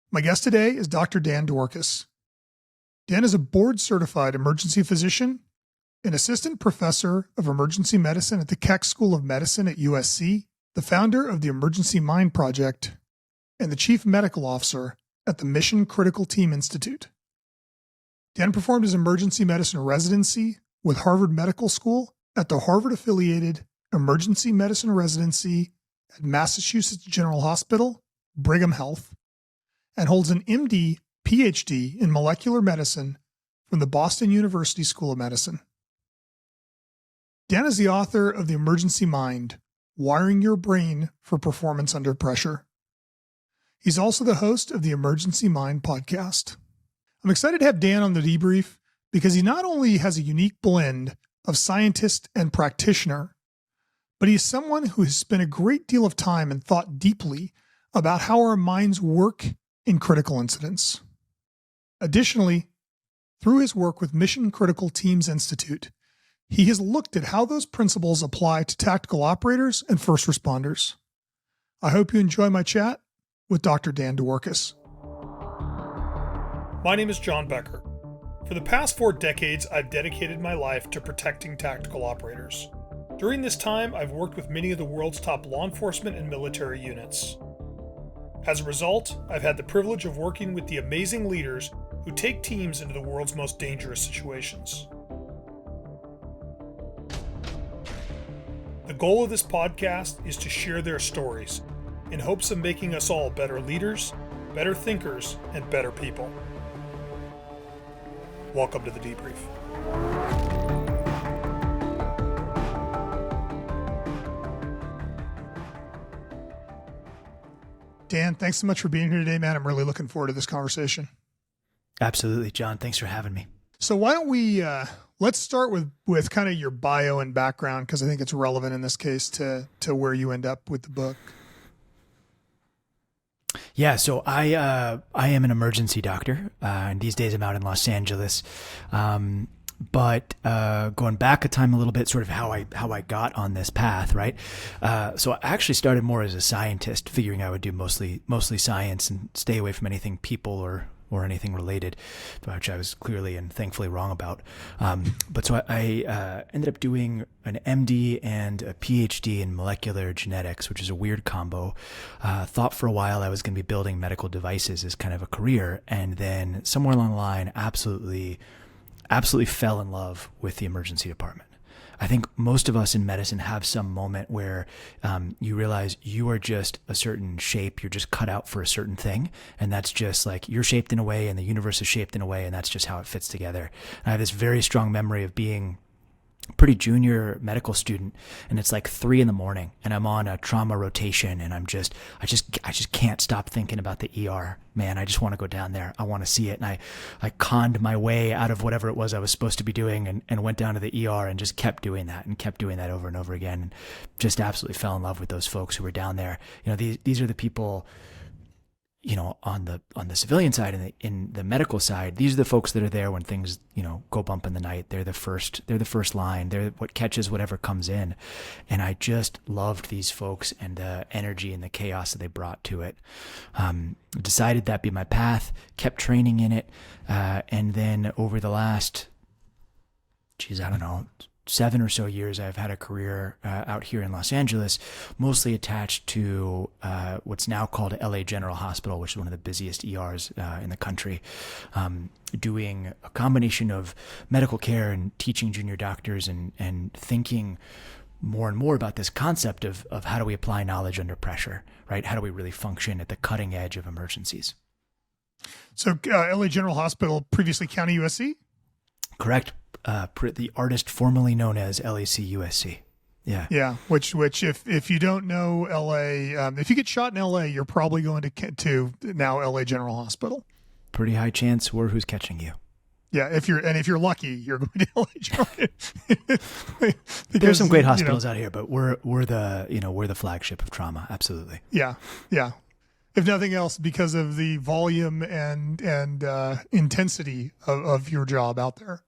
My guest today is Dr. Dan Dworkis. Dan is a board-certified emergency physician, an assistant professor of emergency medicine at the Keck School of Medicine at USC, the founder of the Emergency Mind Project, and the chief medical officer at the Mission Critical Team Institute. Dan performed his emergency medicine residency with Harvard Medical School at the Harvard-affiliated Emergency Medicine Residency at Massachusetts General Hospital, Brigham Health, and holds an MD, PhD in molecular medicine from the Boston University School of Medicine. Dan is the author of The Emergency Mind, Wiring Your Brain for Performance Under Pressure. He's also the host of the Emergency Mind podcast. I'm excited to have Dan on the Debrief because he not only has a unique blend of scientist and practitioner, but he's someone who has spent a great deal of time and thought deeply about how our minds work in critical incidents. Additionally, through his work with Mission Critical Teams Institute, he has looked at how those principles apply to tactical operators and first responders. I hope you enjoy my chat with Dr. Dan Dworkis. My name is John Becker. For the past 4 decades, I've dedicated my life to protecting tactical operators. During this time, I've worked with many of the world's top law enforcement and military units. As a result, I've had the privilege of working with the amazing leaders who take teams into the world's most dangerous situations. The goal of this podcast is to share their stories in hopes of making us all better leaders, better thinkers, and better people. Welcome to the Debrief. Dan, thanks so much for being here today, man. I'm really looking forward to this conversation. Absolutely, John. Thanks for having me. So why don't we, let's start with kind of your bio and background, because I think it's relevant in this case to where you end up with the book. Yeah, so I am an emergency doctor, and these days I'm out in Los Angeles. But going back a time a little bit, sort of how I got on this path, right? So I actually started more as a scientist, figuring I would do mostly science and stay away from anything people or anything related, which I was clearly and thankfully wrong about. But so I ended up doing an MD and a PhD in molecular genetics, which is a weird combo. Thought for a while I was going to be building medical devices as kind of a career, and then somewhere along the line, absolutely fell in love with the emergency department. I think most of us in medicine have some moment where you realize you are just a certain shape. You're just cut out for a certain thing. And that's just like you're shaped in a way and the universe is shaped in a way, and that's just how it fits together. And I have this very strong memory of being pretty junior medical student, and it's like 3 a.m. and I'm on a trauma rotation, and I just can't stop thinking about the ER, man. I just want to go down there. I want to see it. And I conned my way out of whatever it was I was supposed to be doing and went down to the ER and just kept doing that over and over again, and just absolutely fell in love with those folks who were down there. You know, these are the people, you know, on the civilian side and in the medical side, these are the folks that are there when things, you know, go bump in the night. They're the first line. They're what catches whatever comes in. And I just loved these folks and the energy and the chaos that they brought to it. Decided that'd be my path, kept training in it. And then over the last, 7 or so years, I've had a career out here in Los Angeles, mostly attached to what's now called LA General Hospital, which is one of the busiest ERs in the country, doing a combination of medical care and teaching junior doctors and thinking more and more about this concept of how do we apply knowledge under pressure, right? How do we really function at the cutting edge of emergencies? So LA General Hospital, previously County USC? Correct. The artist formerly known as LAC USC. Yeah. Yeah. Which if you don't know LA, if you get shot in LA, you're probably going to now LA General Hospital. Pretty high chance we're who's catching you. Yeah. If you're lucky, you're going to LA General. There's some great hospitals out here, but we're the flagship of trauma. Absolutely. Yeah. Yeah. If nothing else, because of the volume and intensity of your job out there.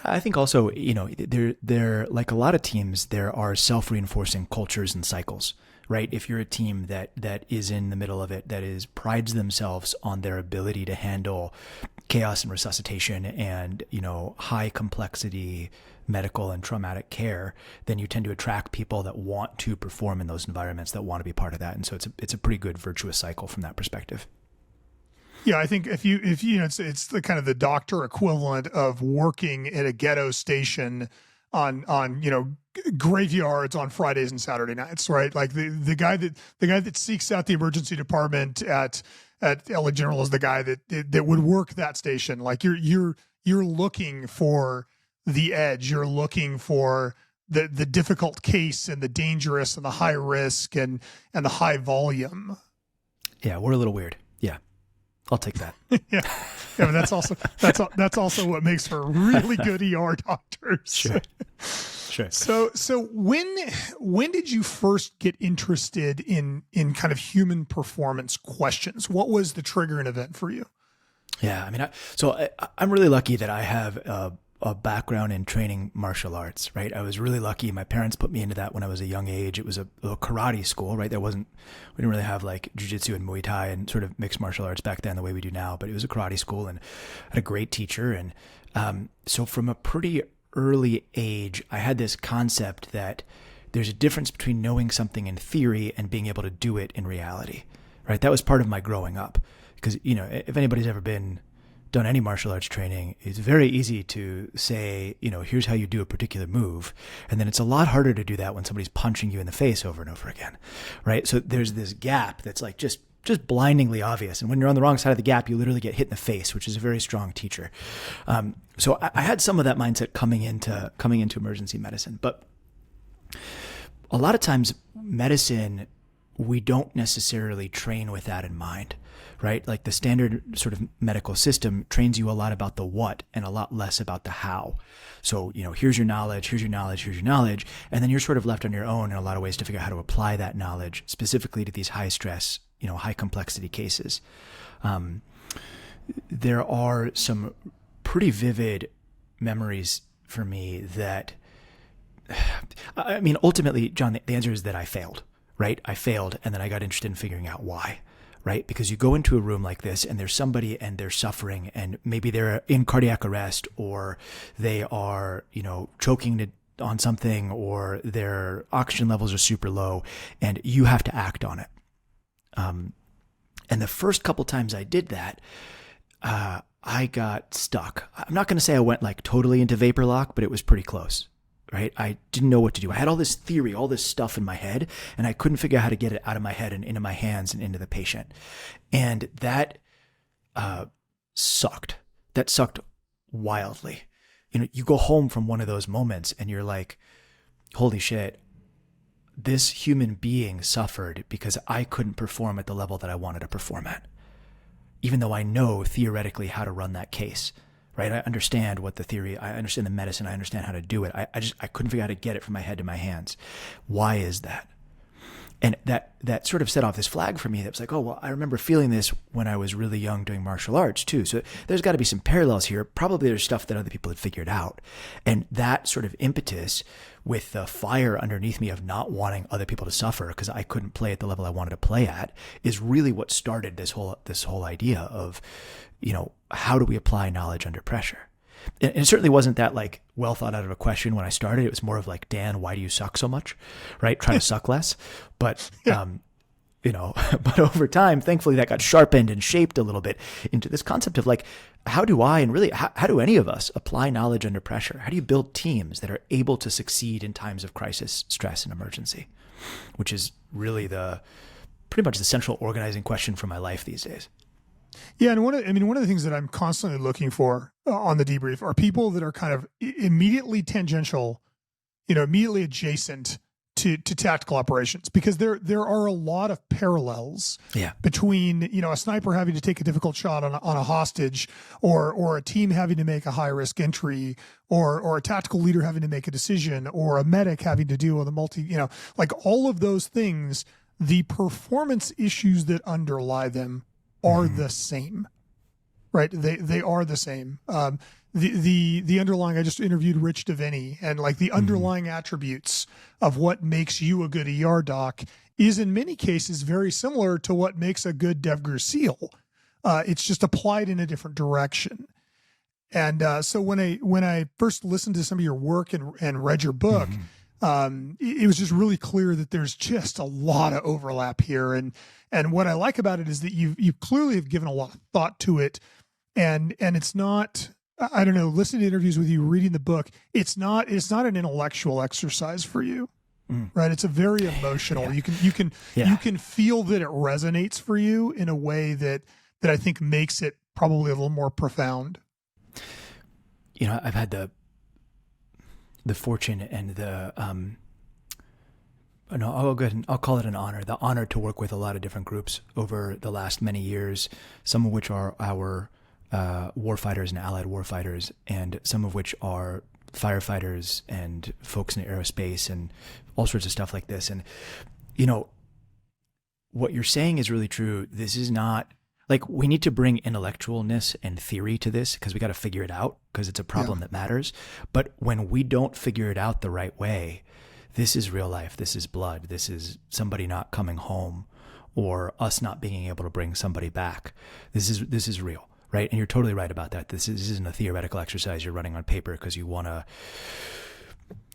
I think also, there like a lot of teams, there are self-reinforcing cultures and cycles right? If you're a team that is in the middle of it, that is prides themselves on their ability to handle chaos and resuscitation and, high complexity medical and traumatic care, then you tend to attract people that want to perform in those environments, that want to be part of that. And so it's a pretty good virtuous cycle from that perspective. Yeah, I think if it's the kind of the doctor equivalent of working at a ghetto station on graveyards on Fridays and Saturday nights, right? Like the guy that seeks out the emergency department at LA General is the guy that would work that station. Like you're looking for the edge, you're looking for the difficult case and the dangerous and the high risk and the high volume. Yeah, we're a little weird. Yeah. I'll take that. Yeah, but that's also what makes for really good ER doctors. Sure. So when did you first get interested in kind of human performance questions? What was the triggering event for you? Yeah, I mean, I'm really lucky that I have a background in training martial arts, right? I was really lucky. My parents put me into that when I was a young age. It was a karate school, right? We didn't really have like jiu-jitsu and Muay Thai and sort of mixed martial arts back then the way we do now, but it was a karate school and I had a great teacher. And so from a pretty early age, I had this concept that there's a difference between knowing something in theory and being able to do it in reality, right? That was part of my growing up because, if anybody's ever done any martial arts training, it's very easy to say, here's how you do a particular move. And then it's a lot harder to do that when somebody's punching you in the face over and over again, right? So there's this gap that's like just blindingly obvious. And when you're on the wrong side of the gap, you literally get hit in the face, which is a very strong teacher. So I had some of that mindset coming into emergency medicine. But a lot of times medicine, we don't necessarily train with that in mind. Right? Like the standard sort of medical system trains you a lot about the what and a lot less about the how. So, here's your knowledge. And then you're sort of left on your own in a lot of ways to figure out how to apply that knowledge specifically to these high stress, high complexity cases. There are some pretty vivid memories for me that, ultimately, John, the answer is that I failed, right? I failed. And then I got interested in figuring out why. Right? Because you go into a room like this and there's somebody and they're suffering and maybe they're in cardiac arrest or they are, choking on something or their oxygen levels are super low and you have to act on it. And the first couple times I did that, I got stuck. I'm not going to say I went like totally into vapor lock, but it was pretty close. Right? I didn't know what to do. I had all this theory, all this stuff in my head, and I couldn't figure out how to get it out of my head and into my hands and into the patient. And that sucked. That sucked wildly. You go home from one of those moments and you're like, holy shit, this human being suffered because I couldn't perform at the level that I wanted to perform at, even though I know theoretically how to run that case. Right? I understand what the theory, I understand the medicine, I understand how to do it. I couldn't figure out how to get it from my head to my hands. Why is that? And that sort of set off this flag for me that was like, oh, well, I remember feeling this when I was really young doing martial arts too. So there's got to be some parallels here. Probably there's stuff that other people had figured out. And that sort of impetus with the fire underneath me of not wanting other people to suffer because I couldn't play at the level I wanted to play at is really what started this whole idea of, how do we apply knowledge under pressure? And it certainly wasn't that like well thought out of a question when I started. It was more of like, Dan, why do you suck so much? Right? Try to suck less. But, but over time, thankfully that got sharpened and shaped a little bit into this concept of like, how do I, and really, how do any of us apply knowledge under pressure? How do you build teams that are able to succeed in times of crisis, stress, and emergency? Which is really pretty much the central organizing question for my life these days. Yeah, and one of the things that I'm constantly looking for on the debrief are people that are kind of immediately tangential, immediately adjacent to tactical operations, because there are a lot of parallels between a sniper having to take a difficult shot on a hostage, or a team having to make a high risk entry, or a tactical leader having to make a decision, or a medic having to deal with a like all of those things. The performance issues that underlie them are the same, right? They are the same. the underlying, I just interviewed Rich Deviney, and like the underlying attributes of what makes you a good ER doc is in many cases very similar to what makes a good DevGru SEAL. It's just applied in a different direction. And so when I first listened to some of your work and read your book, it was just really clear that there's just a lot of overlap here. And what I like about it is that you clearly have given a lot of thought to it. And it's not, I don't know, listening to interviews with you, reading the book, it's not an intellectual exercise for you. Right. It's a very emotional. Yeah. You can feel that it resonates for you in a way that I think makes it probably a little more profound. You know, I've had the fortune and I'll call it an honor, the honor to work with a lot of different groups over the last many years, some of which are our warfighters and allied warfighters, and some of which are firefighters and folks in aerospace and all sorts of stuff like this. And, you know, what you're saying is really true. This is not like, we need to bring intellectualness and theory to this because we got to figure it out because it's a problem that matters. But when we don't figure it out the right way, this is real life. This is blood. This is somebody not coming home or us not being able to bring somebody back. This is real. Right. And you're totally right about that. This isn't a theoretical exercise you're running on paper because you want to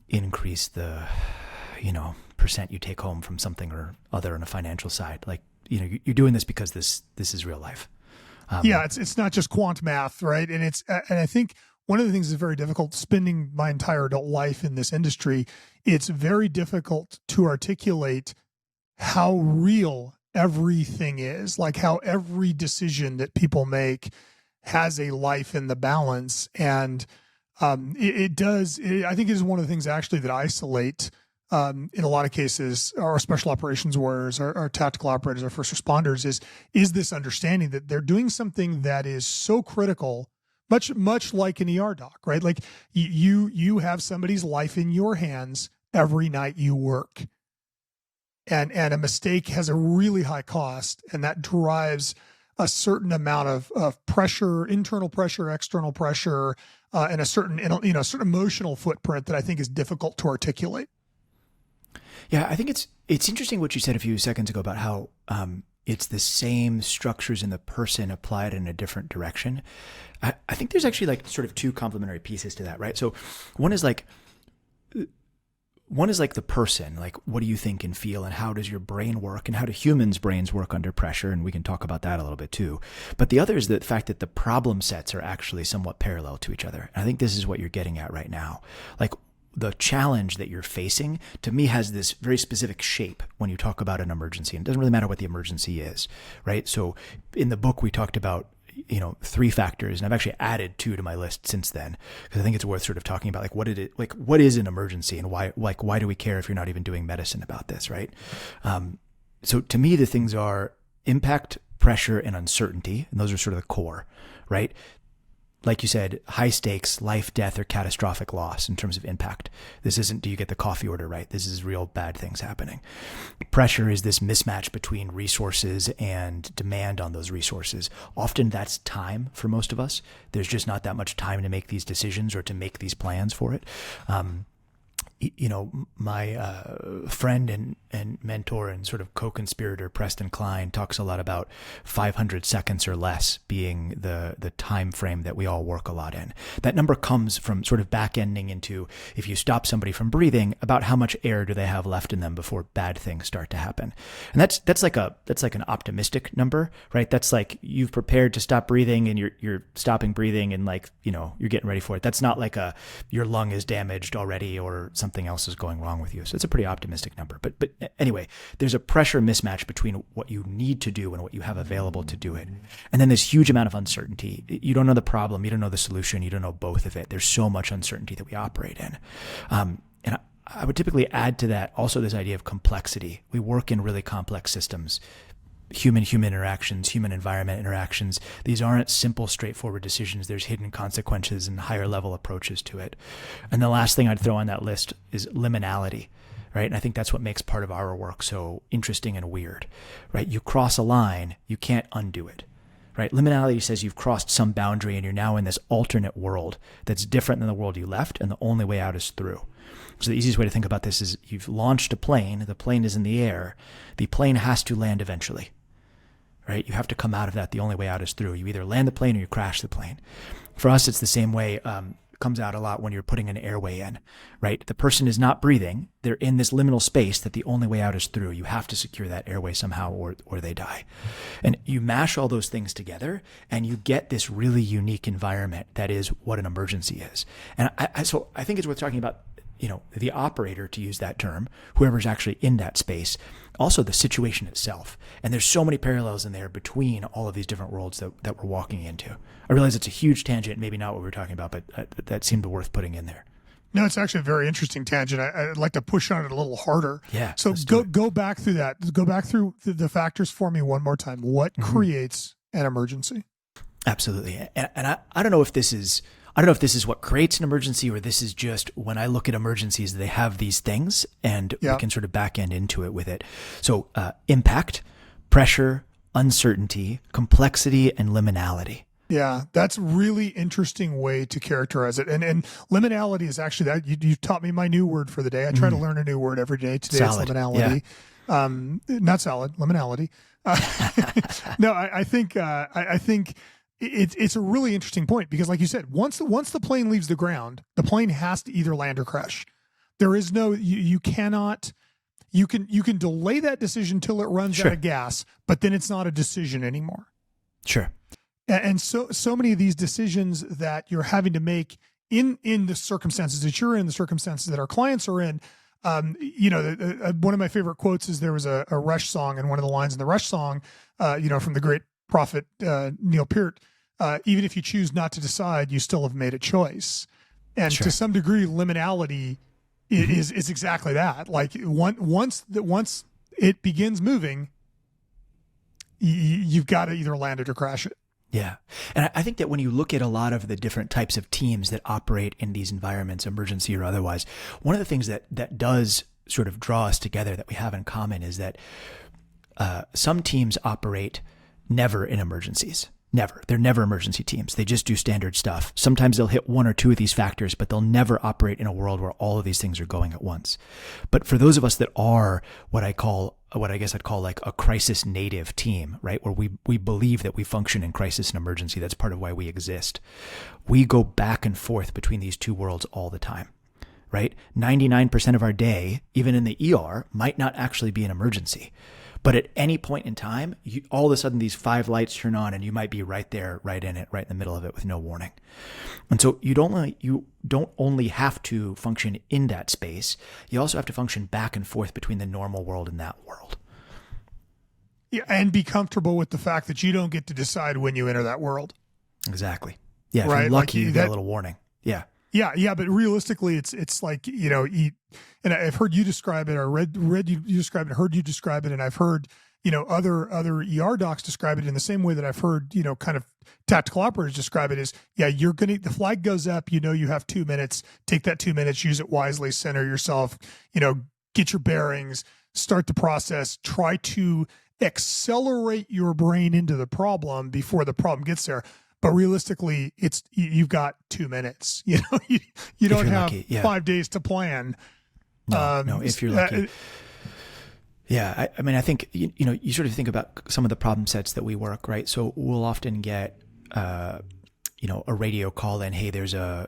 increase the, percent you take home from something or other on a financial side. Like, you're doing this because this is real life. It's not just quant math, right? And and I think one of the things that's very difficult, spending my entire adult life in this industry, it's very difficult to articulate how real everything is, like how every decision that people make has a life in the balance. And it does. I think it is one of the things actually that isolate, in a lot of cases, our special operations warriors, our tactical operators, our first responders, is this understanding that they're doing something that is so critical, much like an ER doc, right? Like you have somebody's life in your hands every night you work. And a mistake has a really high cost, and that drives a certain amount of pressure, internal pressure, external pressure, and a certain emotional footprint that I think is difficult to articulate. Yeah, I think it's interesting what you said a few seconds ago about how it's the same structures in the person applied in a different direction. I think there's actually like sort of two complementary pieces to that, right? So one is like the person, like what do you think and feel, and how does your brain work, and how do humans' brains work under pressure? And we can talk about that a little bit too. But the other is the fact that the problem sets are actually somewhat parallel to each other. And I think this is what you're getting at right now. Like the challenge that you're facing, to me, has this very specific shape when you talk about an emergency. And it doesn't really matter what the emergency is, right? So in the book, we talked about 3 factors, and I've actually added 2 to my list since then, because I think it's worth sort of talking about like what is an emergency, and why do we care if you're not even doing medicine about this, right? So to me, the things are impact, pressure, and uncertainty, and those are sort of the core, right? Like you said, high stakes, life, death, or catastrophic loss in terms of impact. This isn't, do you get the coffee order right? This is real bad things happening. Pressure is this mismatch between resources and demand on those resources. Often that's time for most of us. There's just not that much time to make these decisions or to make these plans for it. My friend and mentor and sort of co-conspirator Preston Klein talks a lot about 500 seconds or less being the time frame that we all work a lot in. That number comes from sort of back-ending into, if you stop somebody from breathing, about how much air do they have left in them before bad things start to happen. And that's like an optimistic number, right? That's like you've prepared to stop breathing and you're stopping breathing and you're getting ready for it. That's not like your lung is damaged already or something else is going wrong with you. So it's a pretty optimistic number. But anyway, there's a pressure mismatch between what you need to do and what you have available to do it. And then this huge amount of uncertainty. You don't know the problem. You don't know the solution. You don't know both of it. There's so much uncertainty that we operate in. And I would typically add to that also this idea of complexity. We work in really complex systems. Human-human interactions, human-environment interactions. These aren't simple, straightforward decisions. There's hidden consequences and higher-level approaches to it. And the last thing I'd throw on that list is liminality, right? And I think that's what makes part of our work so interesting and weird, right? You cross a line, you can't undo it, right? Liminality says you've crossed some boundary and you're now in this alternate world that's different than the world you left, and the only way out is through. So the easiest way to think about this is you've launched a plane, the plane is in the air, the plane has to land eventually, right? You have to come out of that. The only way out is through. You either land the plane or you crash the plane. For us, it's the same way. Comes out a lot when you're putting an airway in, right? The person is not breathing. They're in this liminal space that the only way out is through. You have to secure that airway somehow or they die. And you mash all those things together and you get this really unique environment that is what an emergency is. And so I think it's worth talking about, the operator, to use that term, whoever's actually in that space, also the situation itself. And there's so many parallels in there between all of these different worlds that we're walking into. I realize it's a huge tangent, maybe not what we were talking about, but that seemed worth putting in there. No, it's actually a very interesting tangent. I'd like to push on it a little harder. Yeah. So go back through that. Go back through the factors for me one more time. What creates an emergency? Absolutely. And I don't know if this is what creates an emergency, or this is just when I look at emergencies, they have these things and we can sort of back end into it with it. So impact, pressure, uncertainty, complexity, and liminality. Yeah, that's a really interesting way to characterize it. And liminality is actually that you taught me my new word for the day. I try to learn a new word every day. Today Salad. It's liminality. Yeah. Not salad, liminality. No, I think it's a really interesting point because, like you said, once the plane leaves the ground, the plane has to either land or crash. There is no you cannot. You can delay that decision till it runs out of gas, but then it's not a decision anymore. Sure. And so many of these decisions that you're having to make in the circumstances that you're in, the circumstances that our clients are in. One of my favorite quotes is there was a Rush song, and one of the lines in the Rush song, from the great prophet Neil Peart, even if you choose not to decide, you still have made a choice. And to some degree, liminality is exactly that. Like once it begins moving, you've got to either land it or crash it. Yeah. And I think that when you look at a lot of the different types of teams that operate in these environments, emergency or otherwise, one of the things that does sort of draw us together that we have in common is that some teams operate never in emergencies. Never. They're never emergency teams. They just do standard stuff. Sometimes they'll hit one or two of these factors, but they'll never operate in a world where all of these things are going at once. But for those of us that are what I guess I'd call like a crisis native team, right? Where we believe that we function in crisis and emergency. That's part of why we exist. We go back and forth between these two worlds all the time, right? 99% of our day, even in the ER, might not actually be an emergency. But at any point in time, all of a sudden these 5 lights turn on and you might be right there, right in it, right in the middle of it with no warning. And so you don't only have to function in that space, you also have to function back and forth between the normal world and that world. Yeah, and be comfortable with the fact that you don't get to decide when you enter that world. Exactly. Yeah, if right? you're lucky, you get a little warning. Yeah. Yeah, but realistically, it's like, and I've heard you describe it, or read you describe it, heard you describe it, and I've heard, other ER docs describe it in the same way that I've heard, kind of tactical operators describe it is, the flag goes up, you have 2 minutes, take that 2 minutes, use it wisely, center yourself, get your bearings, start the process, try to accelerate your brain into the problem before the problem gets there. But realistically, you've got 2 minutes. You don't have lucky, 5 days to plan. No, if you're lucky. Yeah, I mean, I think you sort of think about some of the problem sets that we work, right? So we'll often get a radio call in. Hey, there's a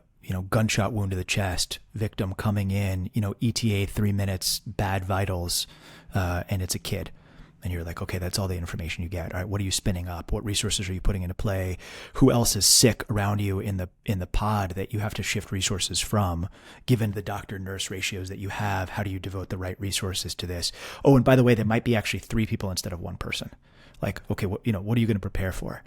gunshot wound to the chest, victim coming in. ETA 3 minutes, bad vitals, and it's a kid. And you're like, okay, that's all the information you get. All right, what are you spinning up? What resources are you putting into play? Who else is sick around you in the pod that you have to shift resources from? Given the doctor-nurse ratios that you have, how do you devote the right resources to this? Oh, and by the way, there might be actually 3 people instead of 1 person. Like, okay, what are you going to prepare for?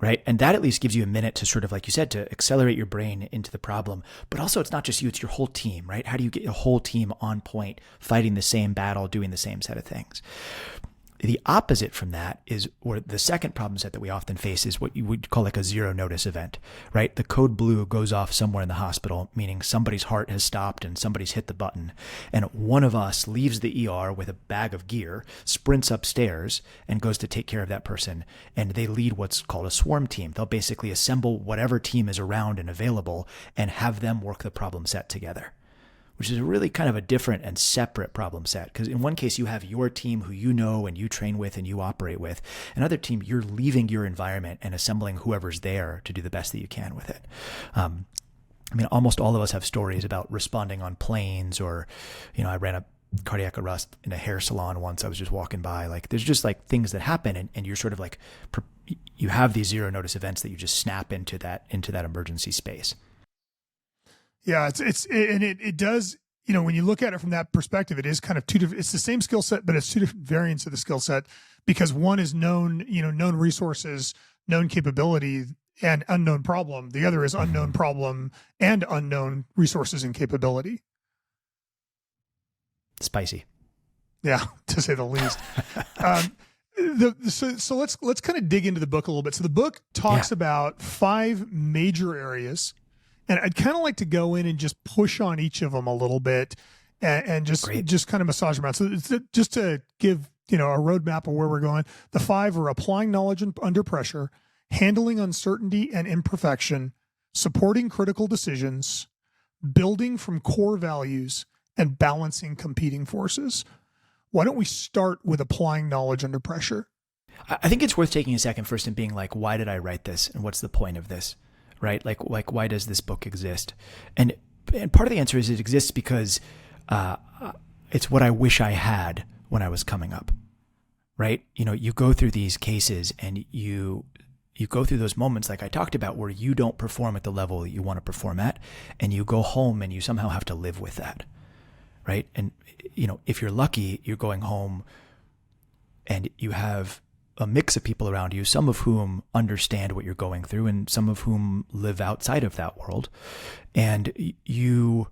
Right? And that at least gives you a minute to sort of, like you said, to accelerate your brain into the problem. But also it's not just you, it's your whole team, right? How do you get your whole team on point, fighting the same battle, doing the same set of things? The opposite from that is, or the second problem set that we often face is what you would call like a zero notice event, right? The code blue goes off somewhere in the hospital, meaning somebody's heart has stopped and somebody's hit the button. And one of us leaves the ER with a bag of gear, sprints upstairs and goes to take care of that person. And they lead what's called a swarm team. They'll basically assemble whatever team is around and available and have them work the problem set together, which is really kind of a different and separate problem set. Because in one case, you have your team who you know and you train with and you operate with. Another team, you're leaving your environment and assembling whoever's there to do the best that you can with it. I mean, almost all of us have stories about responding on planes, or, I ran a cardiac arrest in a hair salon once. I was just walking by. Like, there's just like things that happen, and you're sort of like, you have these zero notice events that you just snap into that emergency space. Yeah, it does, when you look at it from that perspective, it is kind of two different, it's the same skill set, but it's two different variants of the skill set, because one is known resources, known capability, and unknown problem. The other is unknown problem and unknown resources and capability. Spicy. Yeah, to say the least. So let's kind of dig into the book a little bit. So the book talks about 5 major areas. And I'd kind of like to go in and just push on each of them a little bit, and just kind of massage them out. So it's just to give, a roadmap of where we're going. The 5 are applying knowledge under pressure, handling uncertainty and imperfection, supporting critical decisions, building from core values, and balancing competing forces. Why don't we start with applying knowledge under pressure? I think it's worth taking a second first and being like, why did I write this? And what's the point of this? Right? Like why does this book exist? And part of the answer is it exists because it's what I wish I had when I was coming up, right? You go through these cases and you go through those moments like I talked about where you don't perform at the level that you want to perform at, and you go home and you somehow have to live with that, right? And, if you're lucky, you're going home and you have a mix of people around you, some of whom understand what you're going through and some of whom live outside of that world. And you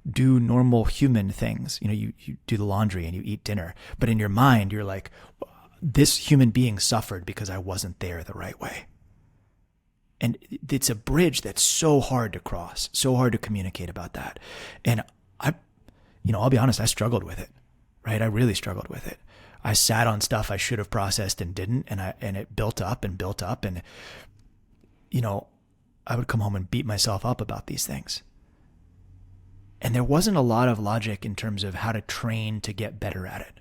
do normal human things. You do the laundry and you eat dinner, but in your mind, you're like, this human being suffered because I wasn't there the right way. And it's a bridge that's so hard to cross, so hard to communicate about that. And I'll be honest, I struggled with it, right? I really struggled with it. I sat on stuff I should have processed and didn't, and it built up, and I would come home and beat myself up about these things. And there wasn't a lot of logic in terms of how to train to get better at it.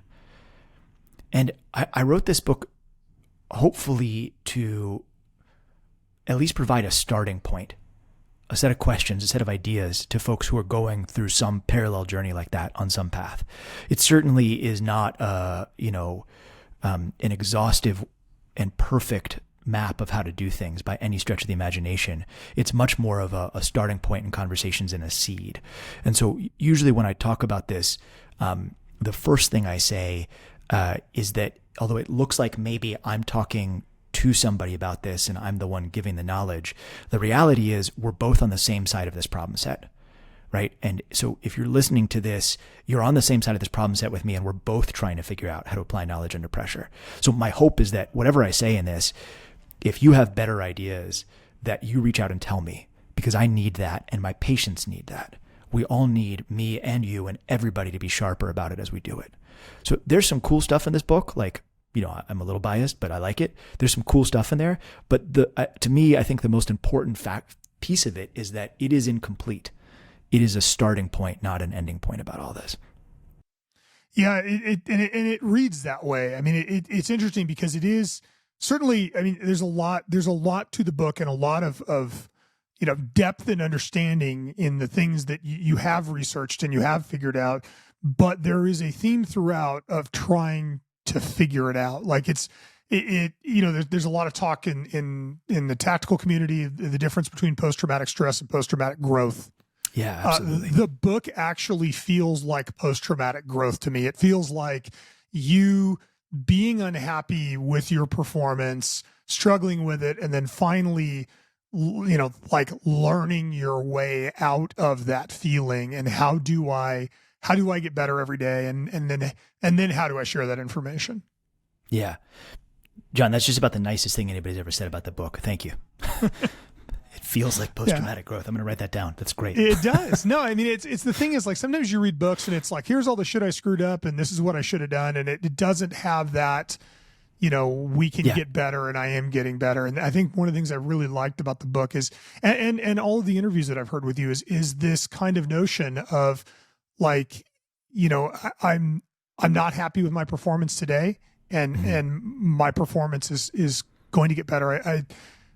And I wrote this book hopefully to at least provide a starting point, a set of questions, a set of ideas to folks who are going through some parallel journey like that on some path. It certainly is not an exhaustive and perfect map of how to do things by any stretch of the imagination. It's much more of a starting point in conversations and a seed. And so usually when I talk about this, the first thing I say is that although it looks like maybe I'm talking to somebody about this and I'm the one giving the knowledge, the reality is we're both on the same side of this problem set, right? And so if you're listening to this, you're on the same side of this problem set with me, and we're both trying to figure out how to apply knowledge under pressure. So my hope is that whatever I say in this, if you have better ideas, that you reach out and tell me, because I need that and my patients need that. We all need, me and you and everybody, to be sharper about it as we do it. So there's some cool stuff in this book, like, I'm a little biased, but I like it. There's some cool stuff in there. But to me, I think the most important piece of it is that it is incomplete. It is a starting point, not an ending point about all this. Yeah, it reads that way. I mean, it's interesting because it is certainly, I mean, there's a lot to the book and a lot of depth and understanding in the things that you have researched and you have figured out. But there is a theme throughout of trying to figure it out. Like there's a lot of talk in the tactical community, the difference between post-traumatic stress and post-traumatic growth. Yeah, absolutely. The book actually feels like post-traumatic growth to me. It feels like you being unhappy with your performance, struggling with it, and then finally, like learning your way out of that feeling. And how do I get better every day? And then how do I share that information? Yeah. John, that's just about the nicest thing anybody's ever said about the book. Thank you. It feels like post-traumatic growth. I'm going to write that down. That's great. It does. No, I mean, it's the thing is, like, sometimes you read books and it's like, here's all the shit I screwed up and this is what I should have done. And it doesn't have that, we can get better and I am getting better. And I think one of the things I really liked about the book is, and all of the interviews that I've heard with you is this kind of notion of like, I'm not happy with my performance today. And my performance is going to get better. I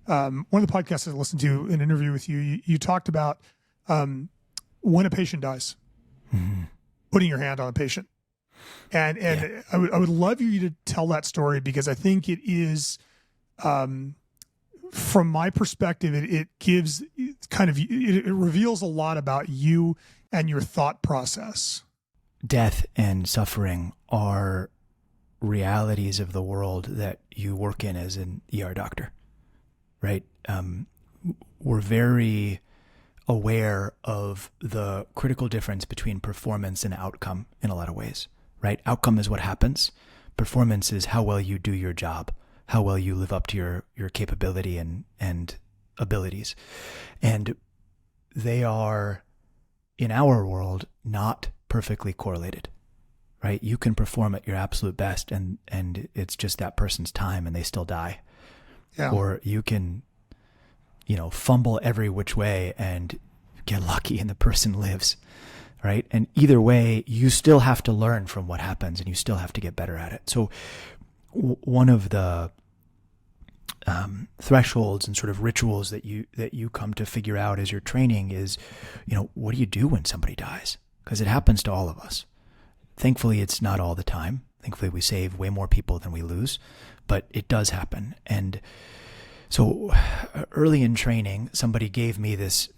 one of the podcasts I listened to, an interview with you, you talked about when a patient dies, putting your hand on a patient. And I would love you to tell that story, because I think it is, from my perspective, it gives it reveals a lot about you and your thought process. Death and suffering are realities of the world that you work in as an ER doctor, right? We're very aware of the critical difference between performance and outcome in a lot of ways, right? Outcome is what happens. Performance is how well you do your job, how well you live up to your capability and abilities. And they are, in our world, not perfectly correlated. Right? You can perform at your absolute best and it's just that person's time and they still die. Yeah. Or you can, fumble every which way and get lucky and the person lives. Right? And either way, you still have to learn from what happens and you still have to get better at it. So one of the thresholds and sort of rituals that you come to figure out as you're training is, what do you do when somebody dies? Because it happens to all of us. Thankfully, it's not all the time. Thankfully, we save way more people than we lose, but it does happen. And so early in training, somebody gave me this,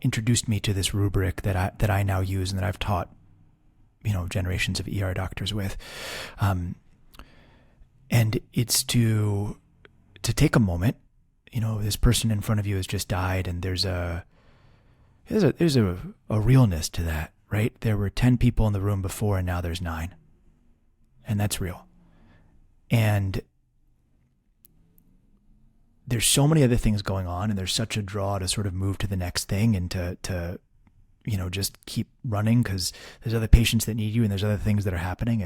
introduced me to this rubric that I now use and that I've taught, generations of ER doctors with. And it's to take a moment, this person in front of you has just died and there's a realness to that. Right? There were 10 people in the room before and now there's 9. And that's real. And there's so many other things going on and there's such a draw to sort of move to the next thing and to just keep running because there's other patients that need you and there's other things that are happening.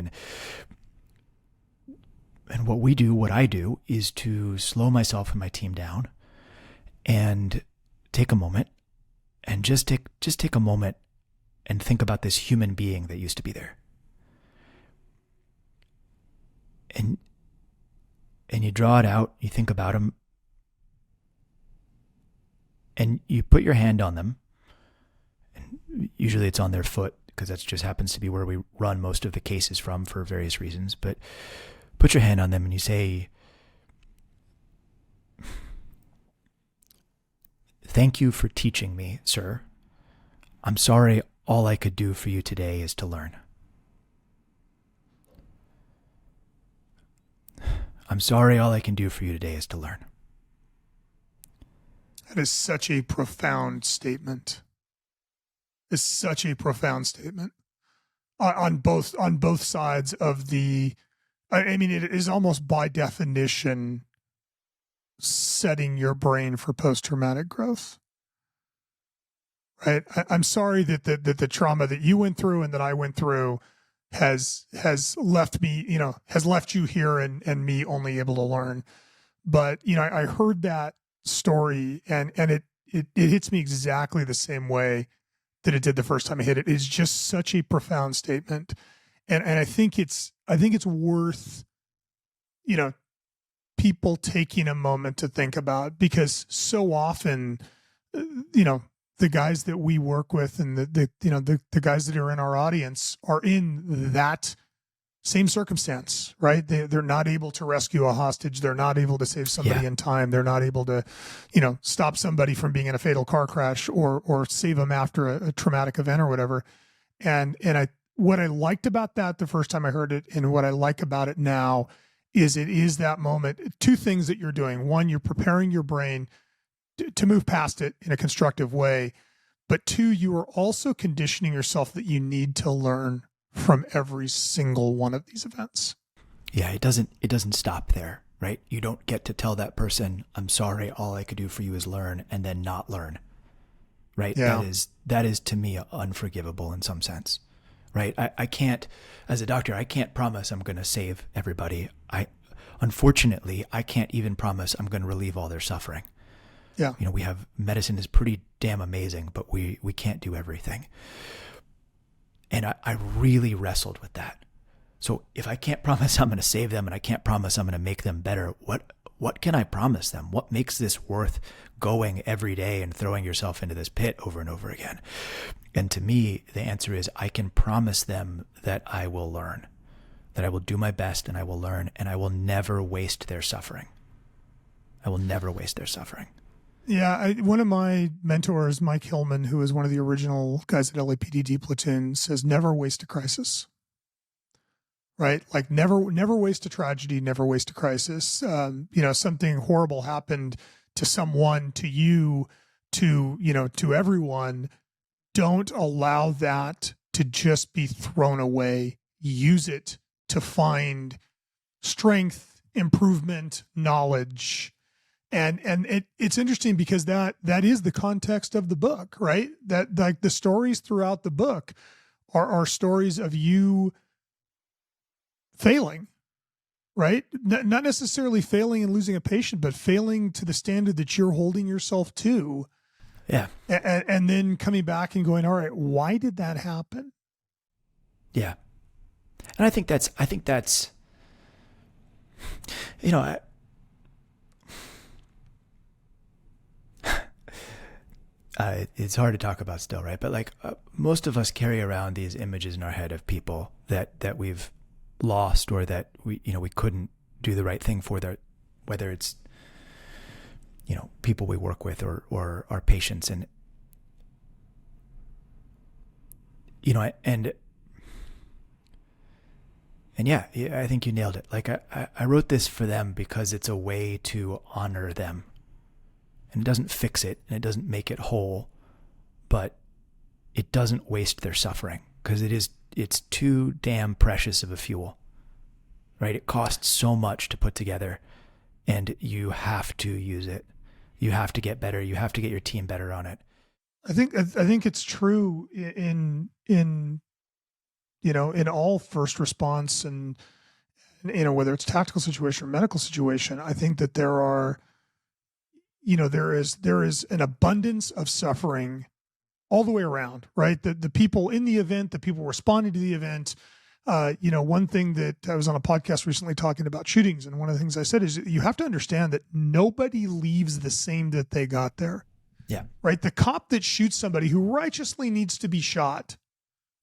And what I do is to slow myself and my team down and take a moment and just take a moment and think about this human being that used to be there. And you draw it out, you think about them, and you put your hand on them. And usually it's on their foot, because that just happens to be where we run most of the cases from for various reasons. But put your hand on them and you say, "Thank you for teaching me, sir. I'm sorry all I could do for you today is to learn. I'm sorry all I can do for you today is to learn." That is such a profound statement. It's such a profound statement on both sides of the. I mean, it is almost by definition setting your brain for post-traumatic growth. Right. I'm sorry that the trauma that you went through and that I went through has left me, has left you here and me only able to learn. But, I heard that story and it hits me exactly the same way that it did the first time I hit it. It's just such a profound statement. And I think it's worth, people taking a moment to think about, because so often, the guys that we work with and the guys that are in our audience are in that same circumstance, right? They're not able to rescue a hostage. They're not able to save somebody in time. They're not able to, stop somebody from being in a fatal car crash or save them after a traumatic event or whatever. And what I liked about that the first time I heard it and what I like about it now is it is that moment. Two things that you're doing. One, you're preparing your brain to move past it in a constructive way. But two, you are also conditioning yourself that you need to learn from every single one of these events. Yeah, it doesn't stop there, right? You don't get to tell that person, I'm sorry, all I could do for you is learn, and then not learn. Right? Yeah. That is to me unforgivable in some sense. Right? I can't, as a doctor, I can't promise I'm going to save everybody. Unfortunately, I can't even promise I'm going to relieve all their suffering. Yeah. We have, medicine is pretty damn amazing, but we can't do everything. And I really wrestled with that. So if I can't promise I'm going to save them and I can't promise I'm going to make them better, what can I promise them? What makes this worth going every day and throwing yourself into this pit over and over again? And to me, the answer is I can promise them that I will learn, that I will do my best and I will learn, and I will never waste their suffering. I will never waste their suffering. Yeah, one of my mentors, Mike Hillman, who is one of the original guys at LAPD Platoon, says never waste a crisis. Right? Like never waste a tragedy, never waste a crisis. Something horrible happened to someone, to you, to everyone. Don't allow that to just be thrown away. Use it to find strength, improvement, knowledge. And it's interesting because that is the context of the book, right? That like the stories throughout the book are stories of you failing, right? Not necessarily failing and losing a patient, but failing to the standard that you're holding yourself to. Yeah. And then coming back and going, all right, why did that happen? Yeah. And I think that's, it's hard to talk about still, right? But like most of us carry around these images in our head of people that we've lost, or that we couldn't do the right thing for, whether it's people we work with or our patients, and yeah, I think you nailed it. Like I wrote this for them because it's a way to honor them, and it doesn't fix it and it doesn't make it whole, but it doesn't waste their suffering, because it's too damn precious of a fuel, right? It costs so much to put together, and you have to use it. You have to get better. You have to get your team better on it. I think it's true in all first response, and whether it's tactical situation or medical situation. I think that there is an abundance of suffering all the way around, right? The people in the event, the people responding to the event. One thing that I was on a podcast recently talking about shootings, and one of the things I said is you have to understand that nobody leaves the same that they got there. Yeah. Right? The cop that shoots somebody who righteously needs to be shot,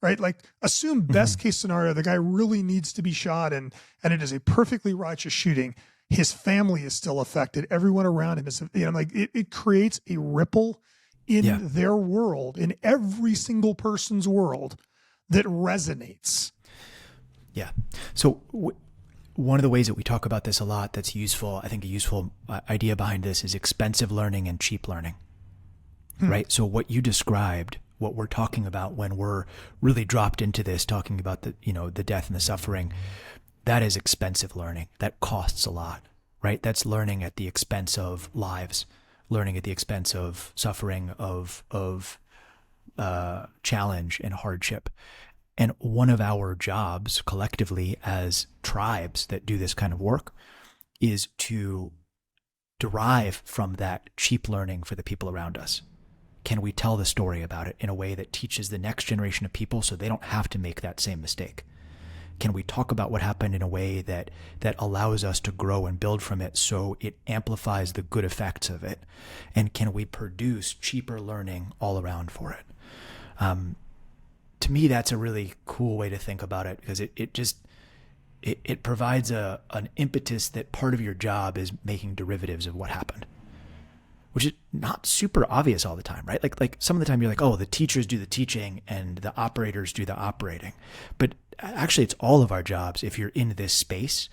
right? Like assume best case scenario, the guy really needs to be shot, and it is a perfectly righteous shooting. His family is still affected. Everyone around him is, it creates a ripple in their world, in every single person's world, that resonates. Yeah. So one of the ways that we talk about this a lot that's useful, I think a useful idea behind this is expensive learning and cheap learning, right? So what you described, what we're talking about when we're really dropped into this, talking about the death and the suffering, that is expensive learning. That costs a lot, right? That's learning at the expense of lives, learning at the expense of suffering, of challenge and hardship. And one of our jobs collectively as tribes that do this kind of work is to derive from that cheap learning for the people around us. Can we tell the story about it in a way that teaches the next generation of people so they don't have to make that same mistake? Can we talk about what happened in a way that allows us to grow and build from it so it amplifies the good effects of it? And can we produce cheaper learning all around for it? To me, that's a really cool way to think about it, because it provides an impetus that part of your job is making derivatives of what happened, which is not super obvious all the time, right? Like some of the time you're like, oh, the teachers do the teaching and the operators do the operating. But actually it's all of our jobs, if you're in this space,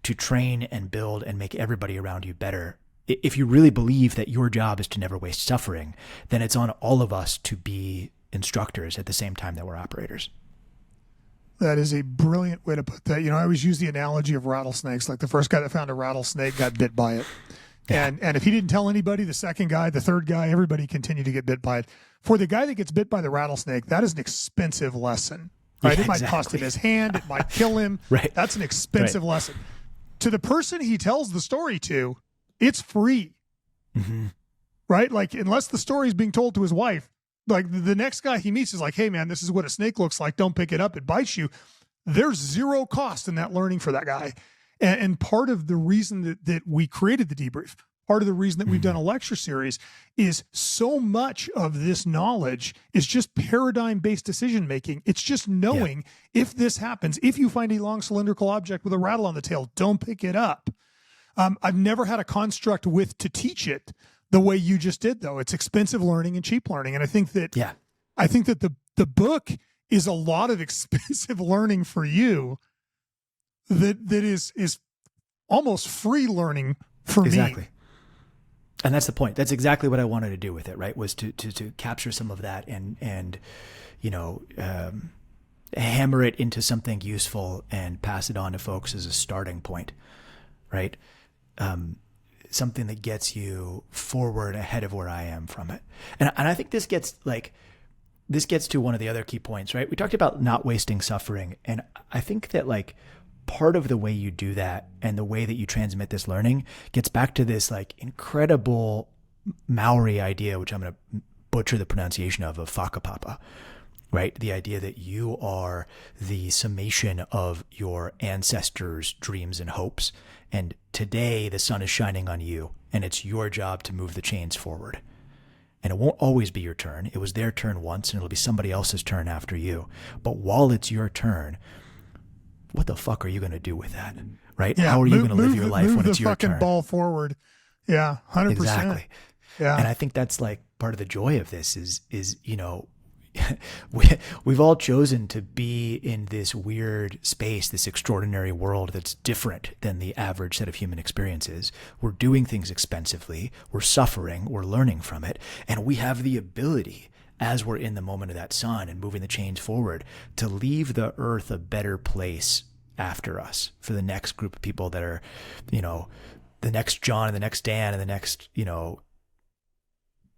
to train and build and make everybody around you better. If you really believe that your job is to never waste suffering, then it's on all of us to be instructors at the same time that we're operators. That is a brilliant way to put that. I always use the analogy of rattlesnakes. Like the first guy that found a rattlesnake got bit by it. And if he didn't tell anybody, the second guy, the third guy, everybody continued to get bit by it. For the guy that gets bit by the rattlesnake, that is an expensive lesson, right? Yeah, it might cost him his hand. It might kill him. Right. That's an expensive lesson. To the person he tells the story to, it's free, right? Like, unless the story is being told to his wife, like the next guy he meets is like, hey man, this is what a snake looks like. Don't pick it up. It bites you. There's zero cost in that learning for that guy. And part of the reason that we created the debrief, part of the reason that we've done a lecture series, is so much of this knowledge is just paradigm-based decision-making. It's just knowing if this happens, if you find a long cylindrical object with a rattle on the tail, don't pick it up. I've never had a construct to teach it the way you just did, though. It's expensive learning and cheap learning. And I think that the book is a lot of expensive learning for you that is almost free learning for me. Exactly. And that's the point. That's exactly what I wanted to do with it, right? Was to capture some of that and hammer it into something useful and pass it on to folks as a starting point, right? Something that gets you forward ahead of where I am from it. And I think this gets to one of the other key points, right? We talked about not wasting suffering. And I think that like part of the way you do that and the way that you transmit this learning gets back to this like incredible Maori idea, which I'm going to butcher the pronunciation of whakapapa, right? The idea that you are the summation of your ancestors' dreams and hopes. And today the sun is shining on you and it's your job to move the chains forward. And it won't always be your turn. It was their turn once and it'll be somebody else's turn after you. But while it's your turn, what the fuck are you going to do with that? Right? Yeah, how are you going to live your life when it's your turn? Move the fucking ball forward. Yeah, 100%. Exactly. Yeah. And I think that's like part of the joy of this is we've all chosen to be in this weird space, this extraordinary world that's different than the average set of human experiences. We're doing things expensively. We're suffering. We're learning from it. And we have the ability, as we're in the moment of that sun and moving the chains forward, to leave the earth a better place after us for the next group of people that are, the next John and the next Dan and the next,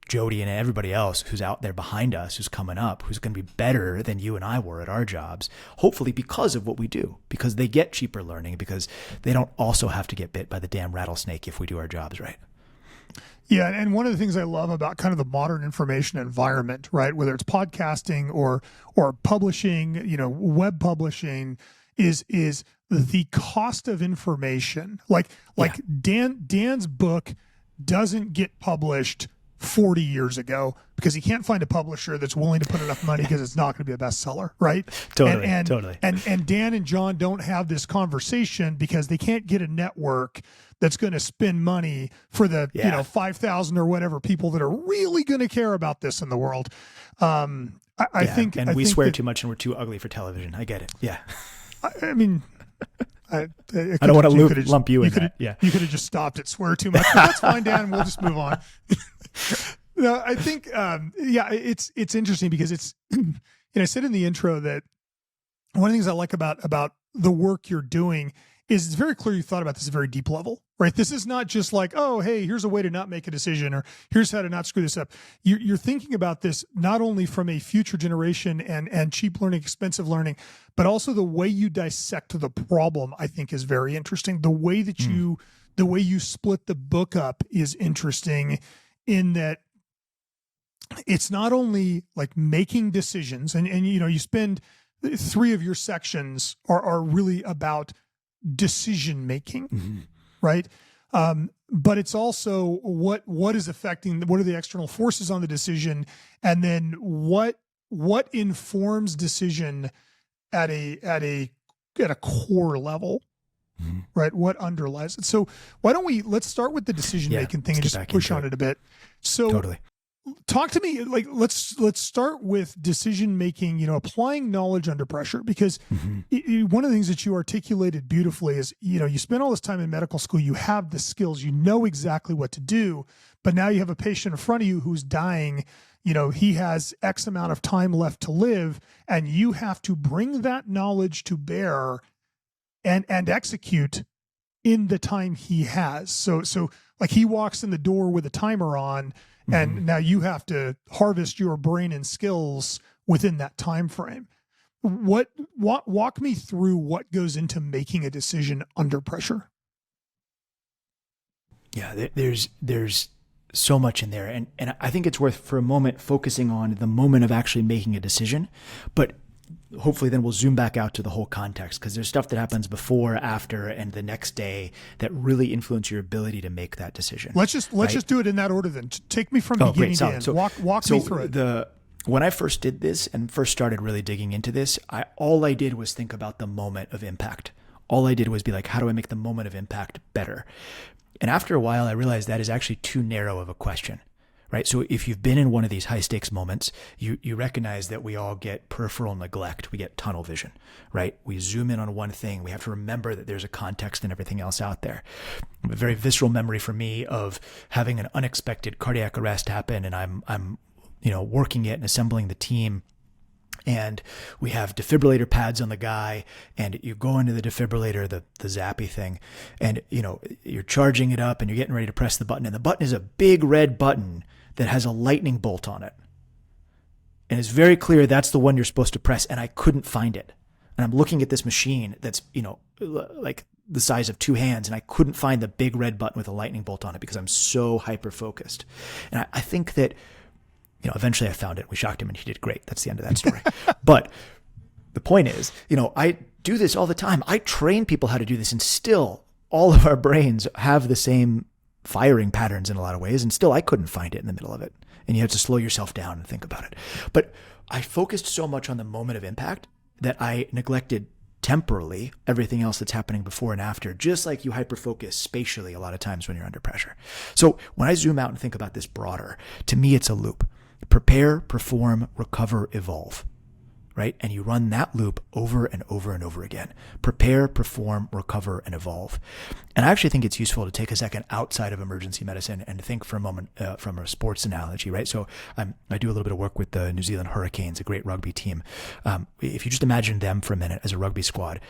Jody and everybody else who's out there behind us, who's coming up, who's going to be better than you and I were at our jobs, hopefully because of what we do, because they get cheaper learning, because they don't also have to get bit by the damn rattlesnake if we do our jobs right. Yeah, and one of the things I love about kind of the modern information environment, right, whether it's podcasting or publishing, web publishing, is the cost of information. Like Dan's book doesn't get published 40 years ago because he can't find a publisher that's willing to put enough money because it's not going to be a bestseller, right? Totally. And Dan and John don't have this conversation because they can't get a network that's going to spend money for the 5,000 or whatever people that are really going to care about this in the world. I think we swear too much and we're too ugly for television. I get it. Yeah. I mean, I don't want to lump you in that. Yeah. You could have just stopped at swear too much. But that's fine, Dan. We'll just move on. No, I think, it's interesting because it's, I said in the intro that one of the things I like about the work you're doing is it's very clear you thought about this at a very deep level, right? This is not just like, oh, hey, here's a way to not make a decision or here's how to not screw this up. You're thinking about this not only from a future generation and cheap learning, expensive learning, but also the way you dissect the problem, I think is very interesting. The way that you split the book up is interesting in that it's not only like making decisions and you spend 3 of your sections are really about decision making, right? But it's also what is affecting, what are the external forces on the decision, and then what informs decision at a core level, right? What underlies it? So why don't let's start with the decision making thing and just push on it a bit. So totally. Talk to me, like, let's start with decision making, applying knowledge under pressure, because one of the things that you articulated beautifully is, you spend all this time in medical school, you have the skills, you know exactly what to do, but now you have a patient in front of you who's dying, he has X amount of time left to live, and you have to bring that knowledge to bear and execute in the time he has. So like he walks in the door with a timer on, and now you have to harvest your brain and skills within that time frame. Walk me through what goes into making a decision under pressure. Yeah, there's so much in there. And I think it's worth for a moment focusing on the moment of actually making a decision, but hopefully then we'll zoom back out to the whole context, because there's stuff that happens before, after, and the next day that really influence your ability to make that decision. Let's just do it in that order then. Take me from beginning to end. Walk me through it. When I first did this and first started really digging into this, all I did was think about the moment of impact. All I did was be like, how do I make the moment of impact better? And after a while, I realized that is actually too narrow of a question. Right. So if you've been in one of these high stakes moments, you recognize that we all get peripheral neglect. We get tunnel vision, right? We zoom in on one thing. We have to remember that there's a context and everything else out there. A very visceral memory for me of having an unexpected cardiac arrest happen, and I'm working it and assembling the team. And we have defibrillator pads on the guy, and you go into the defibrillator, the zappy thing, and you're charging it up and you're getting ready to press the button, and the button is a big red button that has a lightning bolt on it. And it's very clear that's the one you're supposed to press, and I couldn't find it. And I'm looking at this machine that's, like the size of two hands, and I couldn't find the big red button with a lightning bolt on it because I'm so hyper-focused. And I think that, eventually I found it. We shocked him and he did great. That's the end of that story. But the point is, I do this all the time. I train people how to do this, and still all of our brains have the same firing patterns in a lot of ways. And still I couldn't find it in the middle of it. And you have to slow yourself down and think about it. But I focused so much on the moment of impact that I neglected temporally everything else that's happening before and after, just like you hyper-focus spatially a lot of times when you're under pressure. So when I zoom out and think about this broader, to me, it's a loop. Prepare, perform, recover, evolve, right? And you run that loop over and over and over again. Prepare, perform, recover, and evolve. And I actually think it's useful to take a second outside of emergency medicine and to think for a moment from a sports analogy, right? So I do a little bit of work with the New Zealand Hurricanes, a great rugby team. If you just imagine them for a minute as a rugby squad,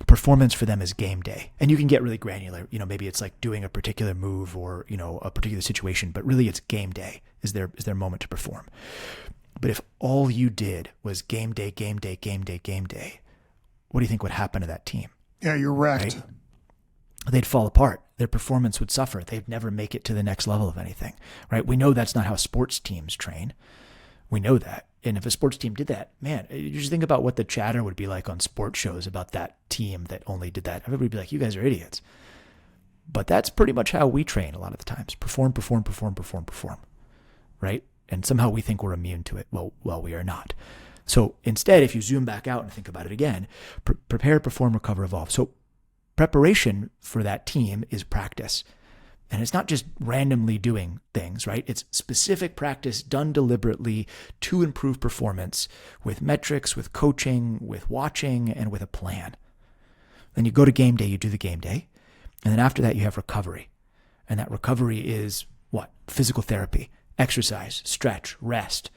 performance for them is game day. And you can get really granular. Maybe it's like doing a particular move or, a particular situation, but really it's game day is their moment to perform. But if all you did was game day, game day, game day, game day, what do you think would happen to that team? Yeah, you're wrecked. Right? They'd fall apart. Their performance would suffer. They'd never make it to the next level of anything, right? We know that's not how sports teams train. We know that. And if a sports team did that, man, you just think about what the chatter would be like on sports shows about that team that only did that. Everybody would be like, you guys are idiots. But that's pretty much how we train a lot of the times. Perform, perform, perform, perform, perform, right? And somehow we think we're immune to it. Well, we are not. So instead, if you zoom back out and think about it again, prepare, perform, recover, evolve. So preparation for that team is practice. And it's not just randomly doing things, right? It's specific practice done deliberately to improve performance with metrics, with coaching, with watching, and with a plan. Then you go to game day, you do the game day. And then after that, you have recovery. And that recovery is what? Physical therapy, exercise, stretch, rest,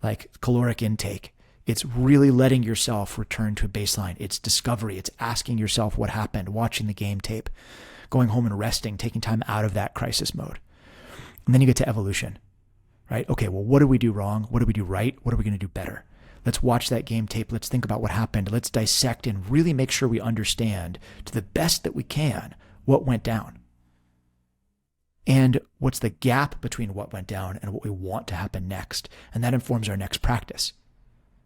like caloric intake. It's really letting yourself return to a baseline. It's discovery. It's asking yourself what happened, watching the game tape, going home and resting, taking time out of that crisis mode. And then you get to evolution, right? Okay, well, what did we do wrong? What did we do right? What are we going to do better? Let's watch that game tape. Let's think about what happened. Let's dissect and really make sure we understand to the best that we can what went down. And what's the gap between what went down and what we want to happen next. And that informs our next practice.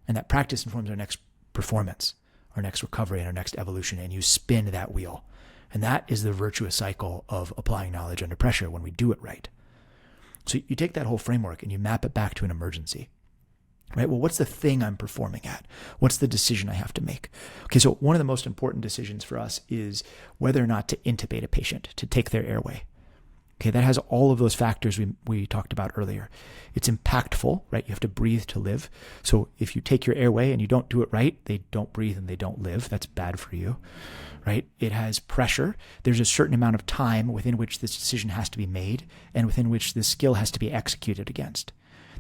And that practice informs our next performance, our next recovery, and our next evolution. And you spin that wheel. And that is the virtuous cycle of applying knowledge under pressure when we do it right. So you take that whole framework and you map it back to an emergency, right? Well, what's the thing I'm performing at? What's the decision I have to make? Okay, so one of the most important decisions for us is whether or not to intubate a patient, to take their airway. Okay, that has all of those factors we talked about earlier. It's impactful, right? You have to breathe to live. So if you take your airway and you don't do it right, they don't breathe and they don't live. That's bad for you, right? It has pressure. There's a certain amount of time within which this decision has to be made and within which this skill has to be executed against.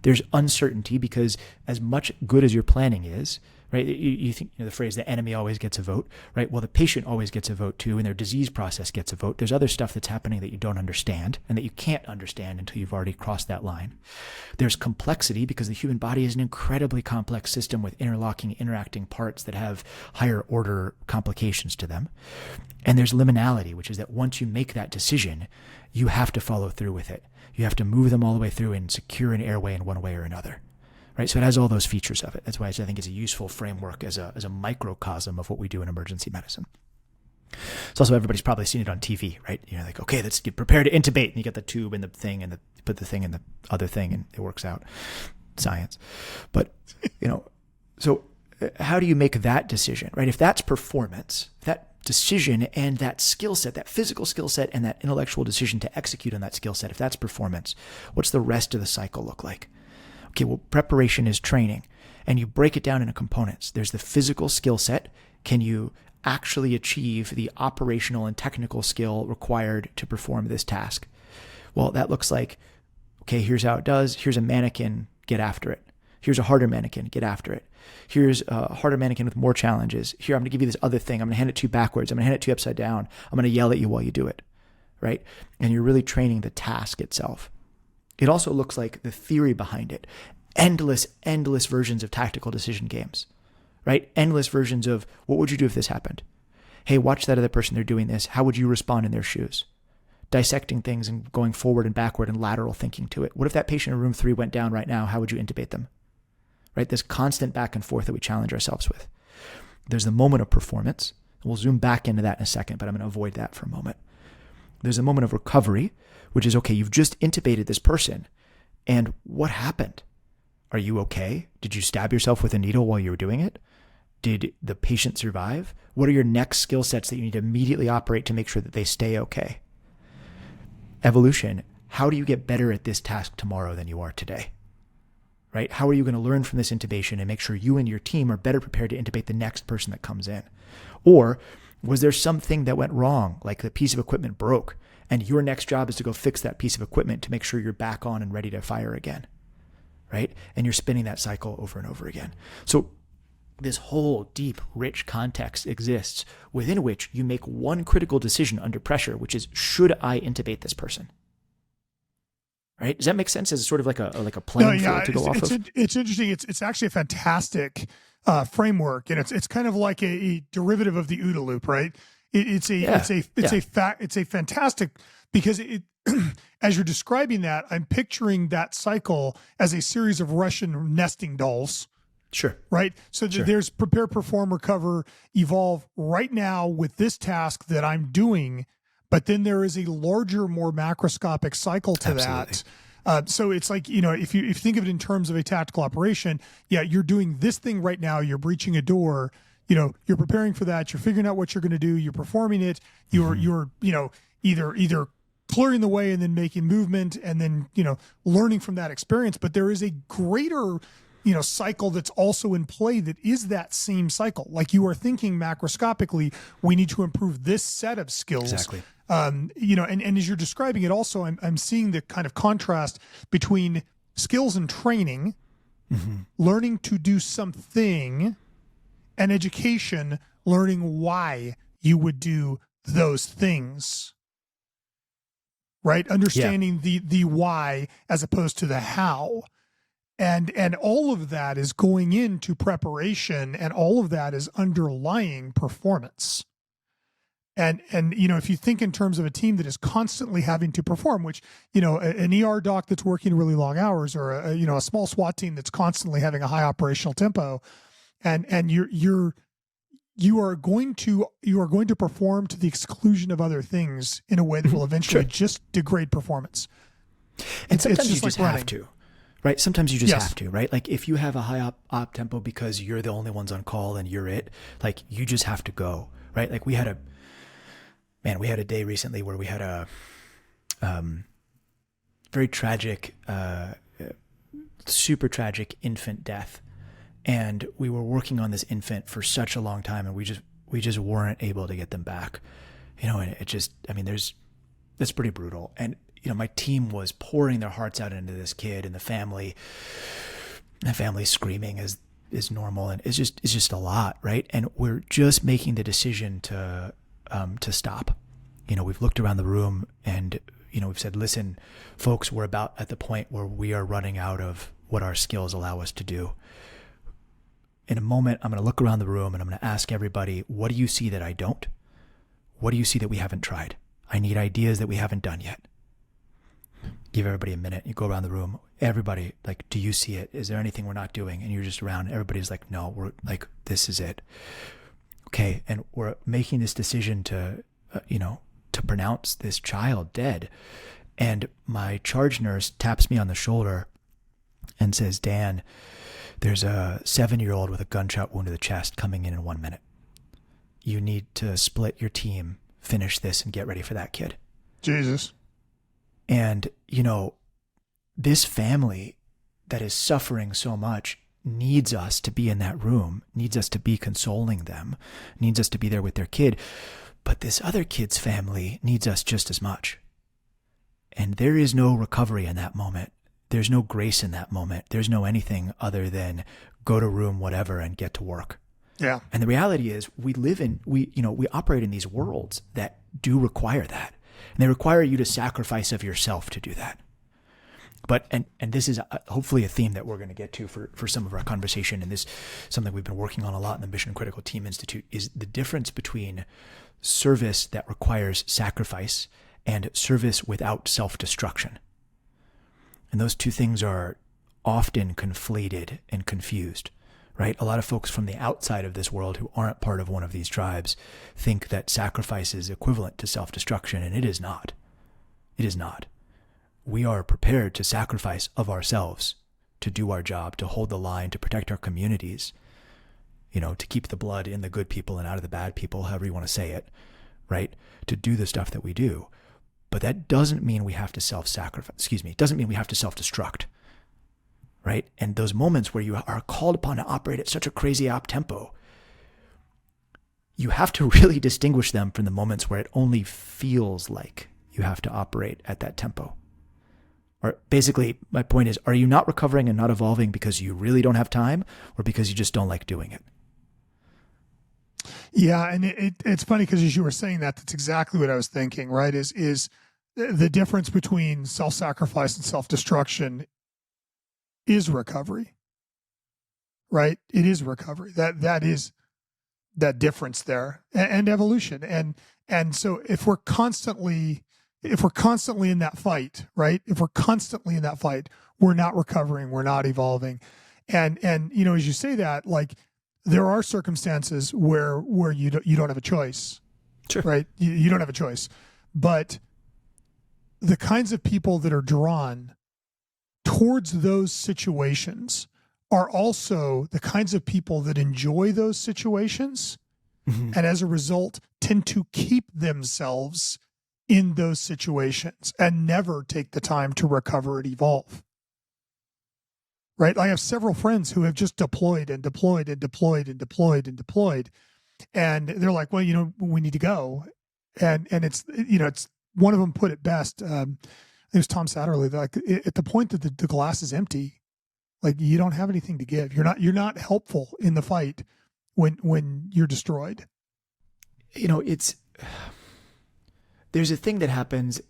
There's uncertainty because as much good as your planning is, right? You think, the phrase, the enemy always gets a vote, right? Well, the patient always gets a vote too, and their disease process gets a vote. There's other stuff that's happening that you don't understand and that you can't understand until you've already crossed that line. There's complexity because the human body is an incredibly complex system with interacting parts that have higher order complications to them. And there's liminality, which is that once you make that decision, you have to follow through with it. You have to move them all the way through and secure an airway in one way or another. Right, so it has all those features of it. That's why I think it's a useful framework as a microcosm of what we do in emergency medicine. It's also, everybody's probably seen it on TV, right? Like, okay, let's get prepared to intubate, and you get the tube and the thing, and put the thing in the other thing, and it works out. Science, but so how do you make that decision, right? If that's performance, that decision and that skill set, that physical skill set, and that intellectual decision to execute on that skill set, if that's performance, what's the rest of the cycle look like? Okay, well, preparation is training, and you break it down into components. There's the physical skill set. Can you actually achieve the operational and technical skill required to perform this task? Well, that looks like, okay, here's how it does. Here's a mannequin, get after it. Here's a harder mannequin, get after it. Here's a harder mannequin with more challenges. Here, I'm going to give you this other thing. I'm going to hand it to you backwards. I'm going to hand it to you upside down. I'm going to yell at you while you do it, right? And you're really training the task itself. It also looks like the theory behind it. Endless versions of tactical decision games, right? Endless versions of, what would you do if this happened? Hey, watch that other person, they're doing this. How would you respond in their shoes? Dissecting things and going forward and backward and lateral thinking to it. What if that patient in room 3 went down right now? How would you intubate them? Right? This constant back and forth that we challenge ourselves with. There's the moment of performance. We'll zoom back into that in a second, but I'm going to avoid that for a moment. There's a moment of recovery, which is, okay, you've just intubated this person, and what happened? Are you okay? Did you stab yourself with a needle while you were doing it? Did the patient survive? What are your next skill sets that you need to immediately operate to make sure that they stay okay? Evolution. How do you get better at this task tomorrow than you are today? Right? How are you going to learn from this intubation and make sure you and your team are better prepared to intubate the next person that comes in? Or was there something that went wrong, like the piece of equipment broke, and your next job is to go fix that piece of equipment to make sure you're back on and ready to fire again? Right? And you're spinning that cycle over and over again. So this whole deep, rich context exists within which you make one critical decision under pressure, which is, should I intubate this person? Right? Does that make sense as sort of like a playing field to go off of? It's interesting. It's actually a fantastic framework, and it's kind of like a derivative of the OODA loop, right? It's a fantastic, because it as you're describing that, I'm picturing that cycle as a series of Russian nesting dolls. Sure. Right. So there's prepare, perform, recover, evolve right now with this task that I'm doing. But then there is a larger, more macroscopic cycle to Absolutely. that. So it's like, if you think of it in terms of a tactical operation, you're doing this thing right now. You're breaching a door. You're preparing for that. You're figuring out what you're going to do. You're performing it. You're either clearing the way and then making movement and then, learning from that experience. But there is a greater, cycle that's also in play that is that same cycle. Like, you are thinking macroscopically, we need to improve this set of skills. Exactly. And as you're describing it also, I'm seeing the kind of contrast between skills and training, learning to do something, and education, learning why you would do those things. Right? Understanding the why as opposed to the how. And all of that is going into preparation, and all of that is underlying performance. And if you think in terms of a team that is constantly having to perform, which, an ER doc that's working really long hours, or a small SWAT team that's constantly having a high operational tempo, and you are going to perform to the exclusion of other things in a way that will eventually just degrade performance. And sometimes you just have to, right? Sometimes you just have to, right? Like, if you have a high op tempo because you're the only ones on call and you're it, like, you just have to go, right? Like, we had a day recently where we had a very tragic, super tragic infant death. And we were working on this infant for such a long time, and we just weren't able to get them back. And it just, that's pretty brutal. And, my team was pouring their hearts out into this kid, and the family screaming is normal, and it's just a lot, right? And we're just making the decision to stop. We've looked around the room, and we've said, listen, folks, we're about at the point where we are running out of what our skills allow us to do. In a moment, I'm going to look around the room and I'm going to ask everybody, what do you see that I don't? What do you see that we haven't tried? I need ideas that we haven't done yet. Give everybody a minute. You go around the room. Everybody, like, do you see it? Is there anything we're not doing? And you're just around. Everybody's like, no, we're like, this is it. Okay. And we're making this decision to pronounce this child dead. And my charge nurse taps me on the shoulder and says, Dan, there's a 7-year-old with a gunshot wound to the chest coming in 1 minute. You need to split your team, finish this, and get ready for that kid. Jesus. And, this family that is suffering so much needs us to be in that room, needs us to be consoling them, needs us to be there with their kid. But this other kid's family needs us just as much. And there is no recovery in that moment. There's no grace in that moment. There's no anything other than go to room, whatever, and get to work. Yeah. And the reality is we operate in these worlds that do require that. And they require you to sacrifice of yourself to do that. But, and this is hopefully a theme that we're going to get to for some of our conversation. And this something we've been working on a lot in the Mission Critical Team Institute is the difference between service that requires sacrifice and service without self-destruction. And those two things are often conflated and confused, right? A lot of folks from the outside of this world who aren't part of one of these tribes think that sacrifice is equivalent to self-destruction, and it is not. It is not. We are prepared to sacrifice of ourselves to do our job, to hold the line, to protect our communities, to keep the blood in the good people and out of the bad people, however you want to say it, right? To do the stuff that we do. But that doesn't mean we have to it doesn't mean we have to self-destruct, right? And those moments where you are called upon to operate at such a crazy op tempo, you have to really distinguish them from the moments where it only feels like you have to operate at that tempo. Or basically, my point is, are you not recovering and not evolving because you really don't have time, or because you just don't like doing it? Yeah, and it's funny because as you were saying that, that's exactly what I was thinking, right? Is the difference between self-sacrifice and self-destruction is recovery, right? It is recovery. That is that difference there, and evolution. And so if we're constantly in that fight, right? If we're constantly in that fight, we're not recovering, we're not evolving. And as you say that, like, there are circumstances where you don't have a choice. Sure. Right? You don't have a choice. But the kinds of people that are drawn towards those situations are also the kinds of people that enjoy those situations, mm-hmm. and as a result tend to keep themselves in those situations and never take the time to recover and evolve. Right? I have several friends who have just deployed and deployed and deployed and deployed and deployed. And they're like, well, we need to go. And it's one of them put it best. It was Tom Satterley. Like, at the point that the glass is empty, like, you don't have anything to give. You're not helpful in the fight when you're destroyed. There's a thing that happens.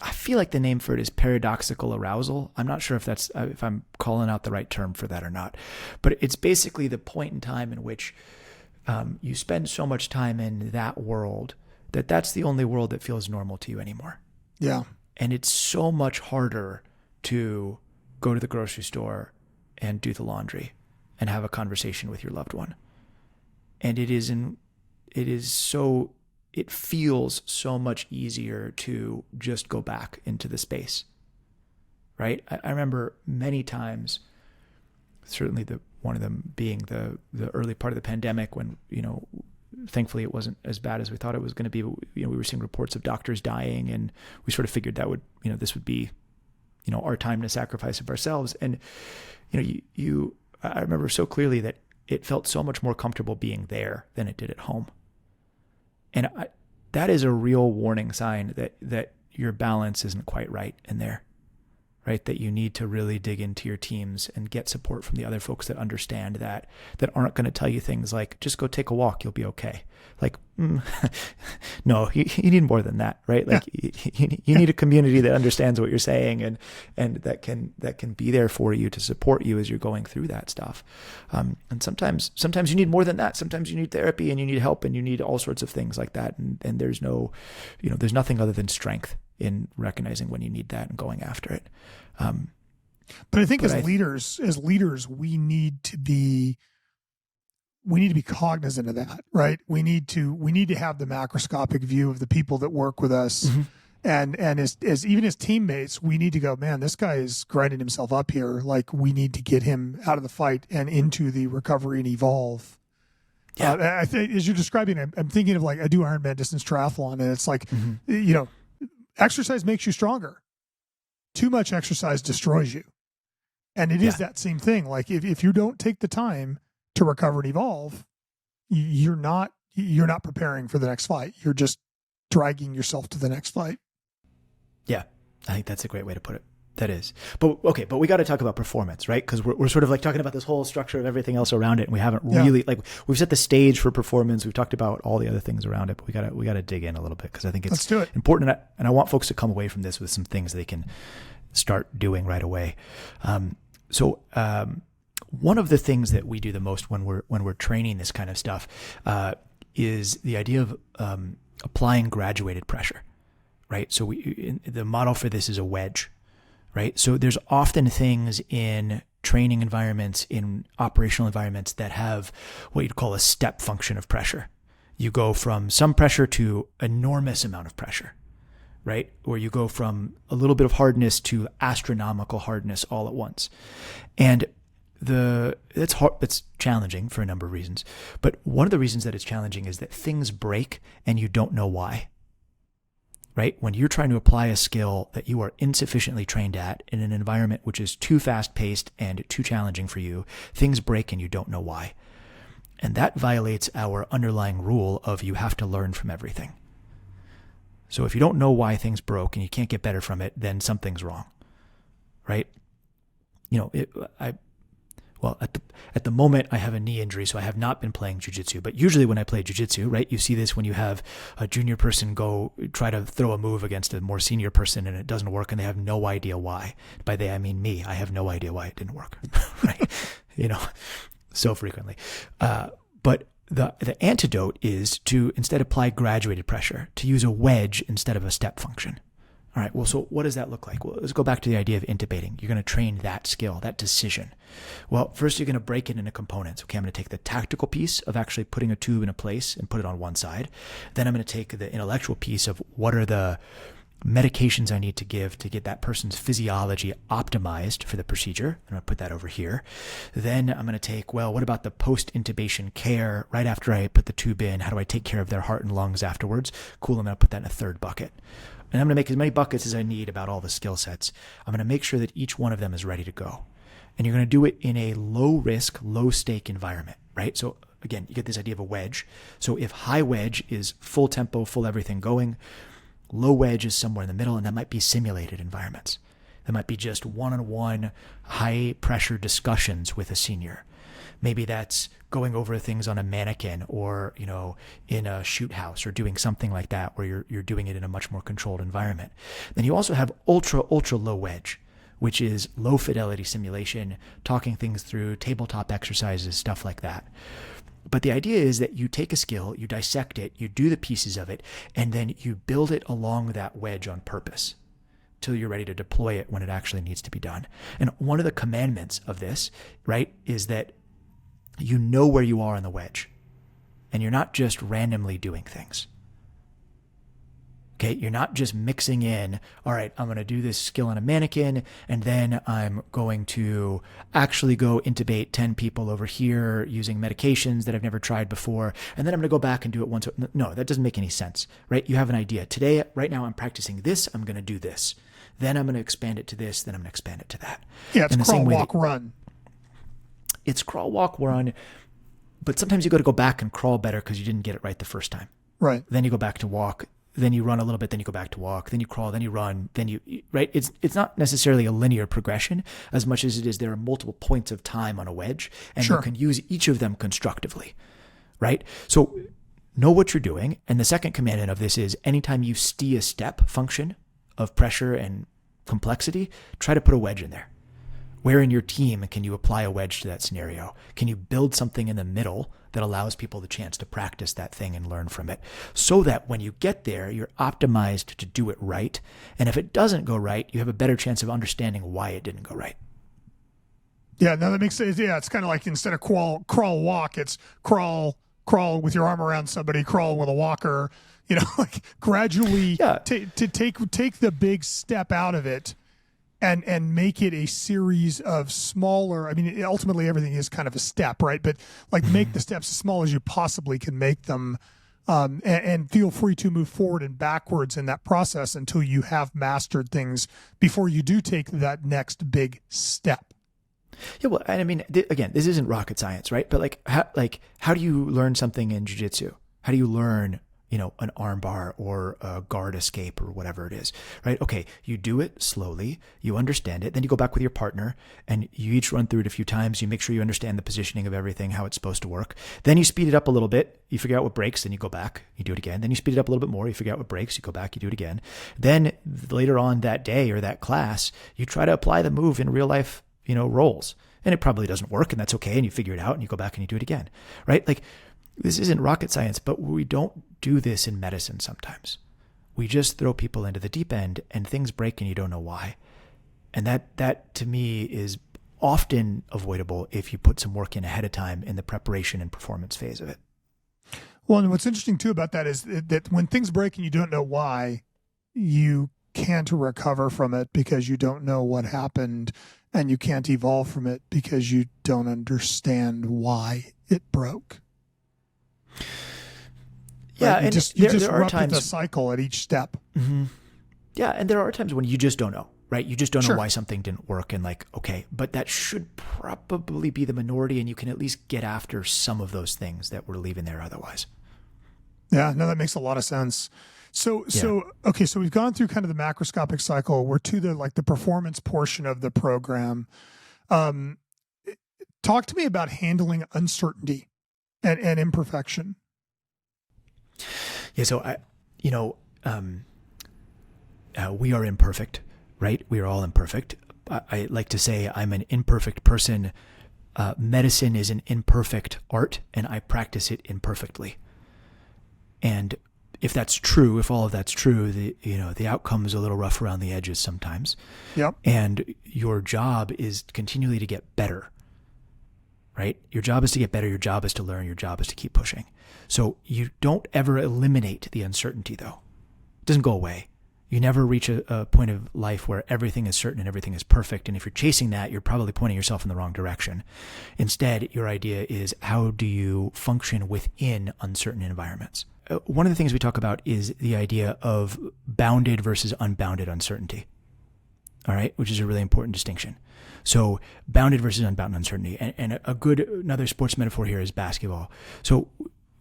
I feel like the name for it is paradoxical arousal. I'm not sure if I'm calling out the right term for that or not, but it's basically the point in time in which you spend so much time in that world that's the only world that feels normal to you anymore. Yeah. And it's so much harder to go to the grocery store and do the laundry and have a conversation with your loved one. And it feels so much easier to just go back into the space, right? I remember many times, certainly one of them being the early part of the pandemic when, thankfully it wasn't as bad as we thought it was going to be. We were seeing reports of doctors dying, and we sort of figured that would, this would be, our time to sacrifice of ourselves. And, I remember so clearly that it felt so much more comfortable being there than it did at home. And that is a real warning sign that your balance isn't quite right in there, right? That you need to really dig into your teams and get support from the other folks that understand that aren't going to tell you things like, just go take a walk, you'll be okay. Like, no, you need more than that, right? Like you need a community that understands what you're saying and that can be there for you to support you as you're going through that stuff. And sometimes you need more than that. Sometimes you need therapy and you need help and you need all sorts of things like that. And there's there's nothing other than strength in recognizing when you need that and going after it. But I think as leaders, we need to be cognizant of that, right? We need to have the macroscopic view of the people that work with us. Mm-hmm. And as even as teammates, we need to go, man, this guy is grinding himself up here. Like, we need to get him out of the fight and into the recovery and evolve. Yeah. I think as you're describing, I'm thinking of, like, I do Ironman distance triathlon, and it's like, mm-hmm. Exercise makes you stronger. Too much exercise destroys you. And it is that same thing. Like, if you don't take the time to recover and evolve, you're not preparing for the next fight. You're just dragging yourself to the next fight. Yeah, I think that's a great way to put it. That is. But we got to talk about performance, right? Because we're sort of like talking about this whole structure of everything else around it, and we haven't really we've set the stage for performance. We've talked about all the other things around it, but we got to dig in a little bit, because I think it's important, and I want folks to come away from this with some things they can start doing right away. One of the things that we do the most when we're training this kind of stuff is the idea of applying graduated pressure, right? So the model for this is a wedge, right? So there's often things in training environments, in operational environments, that have what you'd call a step function of pressure. You go from some pressure to enormous amount of pressure, right? Or you go from a little bit of hardness to astronomical hardness all at once. And it's hard, it's challenging for a number of reasons. But one of the reasons that it's challenging is that things break and you don't know why, right? When you're trying to apply a skill that you are insufficiently trained at in an environment which is too fast-paced and too challenging for you, things break and you don't know why. And that violates our underlying rule of you have to learn from everything. So if you don't know why things broke and you can't get better from it, then something's wrong, right? At the moment, I have a knee injury, so I have not been playing jiu-jitsu. But usually when I play jiu-jitsu, right, you see this when you have a junior person go try to throw a move against a more senior person and it doesn't work and they have no idea why. By they, I mean me. I have no idea why it didn't work, right? So frequently. But the antidote is to instead apply graduated pressure, to use a wedge instead of a step function. All right, well, so what does that look like? Well, let's go back to the idea of intubating. You're going to train that skill, that decision. Well, first you're going to break it into components. Okay, I'm going to take the tactical piece of actually putting a tube in a place and put it on one side. Then I'm going to take the intellectual piece of what are the medications I need to give to get that person's physiology optimized for the procedure. I'm going to put that over here. Then I'm going to take, well, what about the post-intubation care right after I put the tube in? How do I take care of their heart and lungs afterwards? Cool, I'm going to put that in a third bucket. And I'm going to make as many buckets as I need about all the skill sets. I'm going to make sure that each one of them is ready to go. And you're going to do it in a low risk, low stake environment, right? So again, you get this idea of a wedge. So if high wedge is full tempo, full everything going, low wedge is somewhere in the middle, and that might be simulated environments. That might be just one-on-one high pressure discussions with a senior. Maybe that's going over things on a mannequin or, in a shoot house or doing something like that where you're doing it in a much more controlled environment. Then you also have ultra low wedge, which is low fidelity simulation, talking things through, tabletop exercises, stuff like that. But the idea is that you take a skill, you dissect it, you do the pieces of it, and then you build it along that wedge on purpose till you're ready to deploy it when it actually needs to be done. And one of the commandments of this, right, is that you know where you are on the wedge, and you're not just randomly doing things. Okay, you're not just mixing in, all right, I'm going to do this skill on a mannequin, and then I'm going to actually go intubate 10 people over here using medications that I've never tried before, and then I'm going to go back and do it once. No, that doesn't make any sense, right? You have an idea. Today, right now, I'm practicing this, I'm going to do this. Then I'm going to expand it to this, then I'm going to expand it to that. Yeah, it's crawl, walk, run. It's crawl, walk, run, but sometimes you got to go back and crawl better because you didn't get it right the first time. Right. Then you go back to walk. Then you run a little bit. Then you go back to walk. Then you crawl. Then you run. Then you, right? It's not necessarily a linear progression as much as it is there are multiple points of time on a wedge, and Sure. you can use each of them constructively, right? So know what you're doing. And the second commandment of this is anytime you see a step function of pressure and complexity, try to put a wedge in there. Where in your team can you apply a wedge to that scenario? Can you build something in the middle that allows people the chance to practice that thing and learn from it, so that when you get there, you're optimized to do it right. And if it doesn't go right, you have a better chance of understanding why it didn't go right. Yeah, no, that makes sense. Yeah, it's kind of like instead of crawl, walk, it's crawl with your arm around somebody, crawl with a walker, like gradually take the big step out of it and make it a series of smaller, I mean, ultimately everything is kind of a step, right? But like make the steps as small as you possibly can make them, and feel free to move forward and backwards in that process until you have mastered things before you do take that next big step. Yeah, well, and I mean, again, this isn't rocket science, right? But how do you learn something in jiu-jitsu? How do you learn, an arm bar or a guard escape or whatever it is, right? Okay, you do it slowly, you understand it, then you go back with your partner and you each run through it a few times. You make sure you understand the positioning of everything, how it's supposed to work. Then you speed it up a little bit. You figure out what breaks, then you go back, you do it again. Then you speed it up a little bit more. You figure out what breaks, you go back, you do it again. Then later on that day or that class, you try to apply the move in real life, roles. And it probably doesn't work, and that's okay. And you figure it out and you go back and you do it again, right? Like, this isn't rocket science, but we don't do this in medicine sometimes. We just throw people into the deep end and things break and you don't know why. And that to me is often avoidable if you put some work in ahead of time in the preparation and performance phase of it. Well, and what's interesting too about that is that when things break and you don't know why, you can't recover from it because you don't know what happened, and you can't evolve from it because you don't understand why it broke. Yeah, right? and you just there are repeat times the cycle at each step. Mm-hmm. Yeah, and there are times when you just don't know, right? You just don't Sure. know why something didn't work, and okay, but that should probably be the minority, and you can at least get after some of those things that we're leaving there otherwise. Yeah, no, that makes a lot of sense. So we've gone through kind of the macroscopic cycle. We're to the performance portion of the program. Talk to me about handling uncertainty and imperfection. Yeah, so we are imperfect, right? We are all imperfect. I like to say I'm an imperfect person. Medicine is an imperfect art, and I practice it imperfectly. And if that's true, if all of that's true, the outcome is a little rough around the edges sometimes. Yep. And your job is continually to get better, right? Your job is to get better. Your job is to learn. Your job is to keep pushing. So you don't ever eliminate the uncertainty, though. It doesn't go away. You never reach a point of life where everything is certain and everything is perfect. And if you're chasing that, you're probably pointing yourself in the wrong direction. Instead, your idea is, how do you function within uncertain environments? One of the things we talk about is the idea of bounded versus unbounded uncertainty. All right, which is a really important distinction. So bounded versus unbounded uncertainty. And another sports metaphor here is basketball. So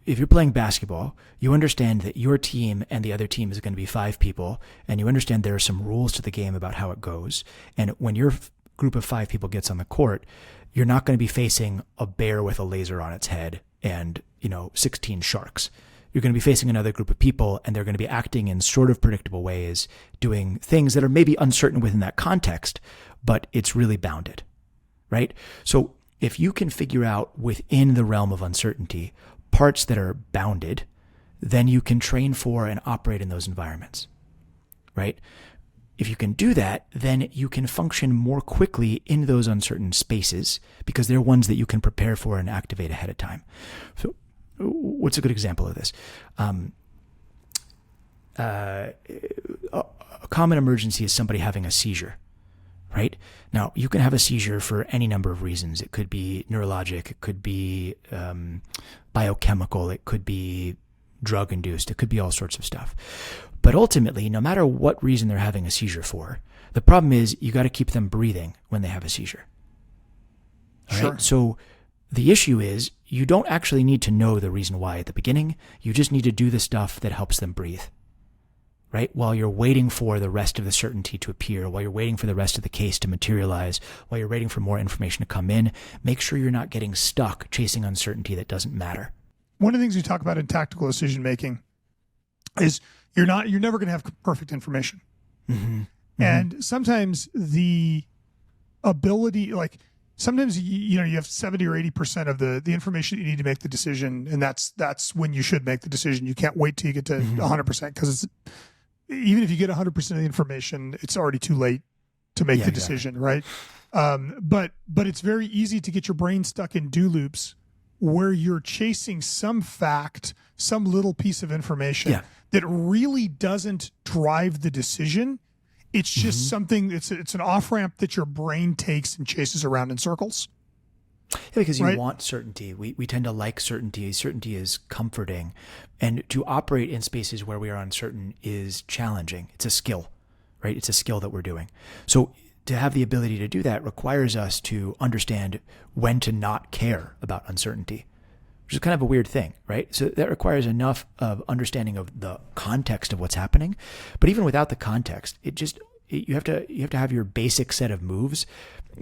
if you're playing basketball, you understand that your team and the other team is going to be 5 people, and you understand there are some rules to the game about how it goes. And when your group of 5 people gets on the court, you're not going to be facing a bear with a laser on its head and, 16 sharks. You're going to be facing another group of people, and they're going to be acting in sort of predictable ways, doing things that are maybe uncertain within that context, but it's really bounded, right? So if you can figure out within the realm of uncertainty parts that are bounded, then you can train for and operate in those environments, right? If you can do that, then you can function more quickly in those uncertain spaces because they're ones that you can prepare for and activate ahead of time. So what's a good example of this? A common emergency is somebody having a seizure, right? Now, you can have a seizure for any number of reasons. It could be neurologic, it could be biochemical, it could be drug-induced, it could be all sorts of stuff. But ultimately, no matter what reason they're having a seizure for, the problem is you got to keep them breathing when they have a seizure. All Sure. right? So the issue is you don't actually need to know the reason why at the beginning. You just need to do the stuff that helps them breathe, right? While you're waiting for the rest of the certainty to appear, while you're waiting for the rest of the case to materialize, while you're waiting for more information to come in, make sure you're not getting stuck chasing uncertainty that doesn't matter. One of the things we talk about in tactical decision making is you're never going to have perfect information. Mm-hmm. And sometimes the ability, like sometimes you have 70 or 80% of the information that you need to make the decision, and that's when you should make the decision. You can't wait till you get to 100%, because even if you get 100% of the information, it's already too late to make the decision, right? But it's very easy to get your brain stuck in do loops where you're chasing some fact, some little piece of information that really doesn't drive the decision. It's just something, it's an off-ramp that your brain takes and chases around in circles. Yeah, because you want certainty. We tend to like certainty. Certainty is comforting. And to operate in spaces where we are uncertain is challenging. It's a skill, right? It's a skill that we're doing. So to have the ability to do that requires us to understand when to not care about uncertainty, which is kind of a weird thing, right? So that requires enough of understanding of the context of what's happening. But even without the context, you have to have your basic set of moves.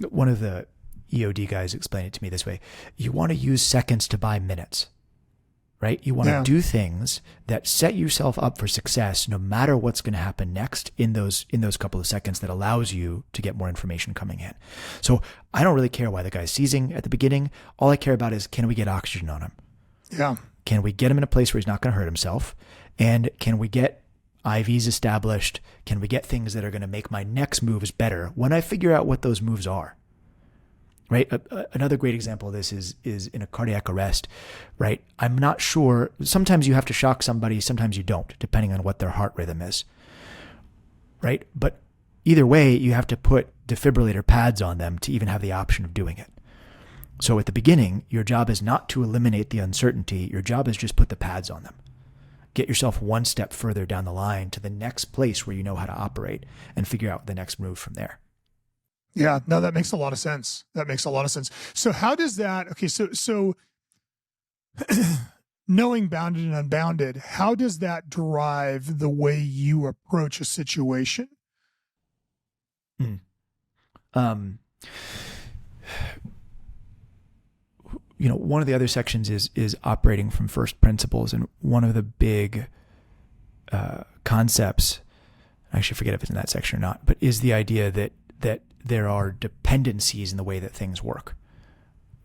One of the EOD guys explained it to me this way: you want to use seconds to buy minutes, right? You want to do things that set yourself up for success, no matter what's going to happen next in those couple of seconds, that allows you to get more information coming in. So I don't really care why the guy's seizing at the beginning. All I care about is, can we get oxygen on him? Yeah. Can we get him in a place where he's not going to hurt himself? And can we get IVs established? Can we get things that are going to make my next moves better when I figure out what those moves are? Right. Another great example of this is in a cardiac arrest, right? I'm not sure. Sometimes you have to shock somebody. Sometimes you don't, depending on what their heart rhythm is. Right. But either way, you have to put defibrillator pads on them to even have the option of doing it. So at the beginning, your job is not to eliminate the uncertainty. Your job is just put the pads on them. Get yourself one step further down the line to the next place where you know how to operate, and figure out the next move from there. Yeah, no, that makes a lot of sense. So how does that, so knowing bounded and unbounded, how does that drive the way you approach a situation? One of the other sections is operating from first principles. And one of the big concepts, I actually forget if it's in that section or not, but is the idea that there are dependencies in the way that things work,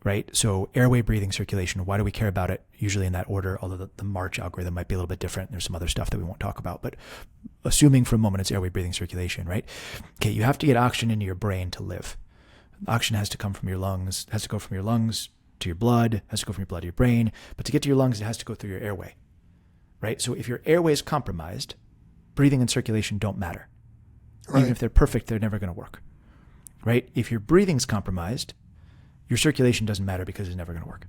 right? So airway, breathing, circulation, why do we care about it? Usually in that order, although the March algorithm might be a little bit different. There's some other stuff that we won't talk about, but assuming for a moment it's airway, breathing, circulation, right? Okay, you have to get oxygen into your brain to live. Oxygen has to come from your lungs, has to go from your lungs to your blood, has to go from your blood to your brain, but to get to your lungs, it has to go through your airway, right? So if your airway is compromised, breathing and circulation don't matter. Right. Even if they're perfect, they're never going to work, right? If your breathing's compromised, your circulation doesn't matter because it's never going to work,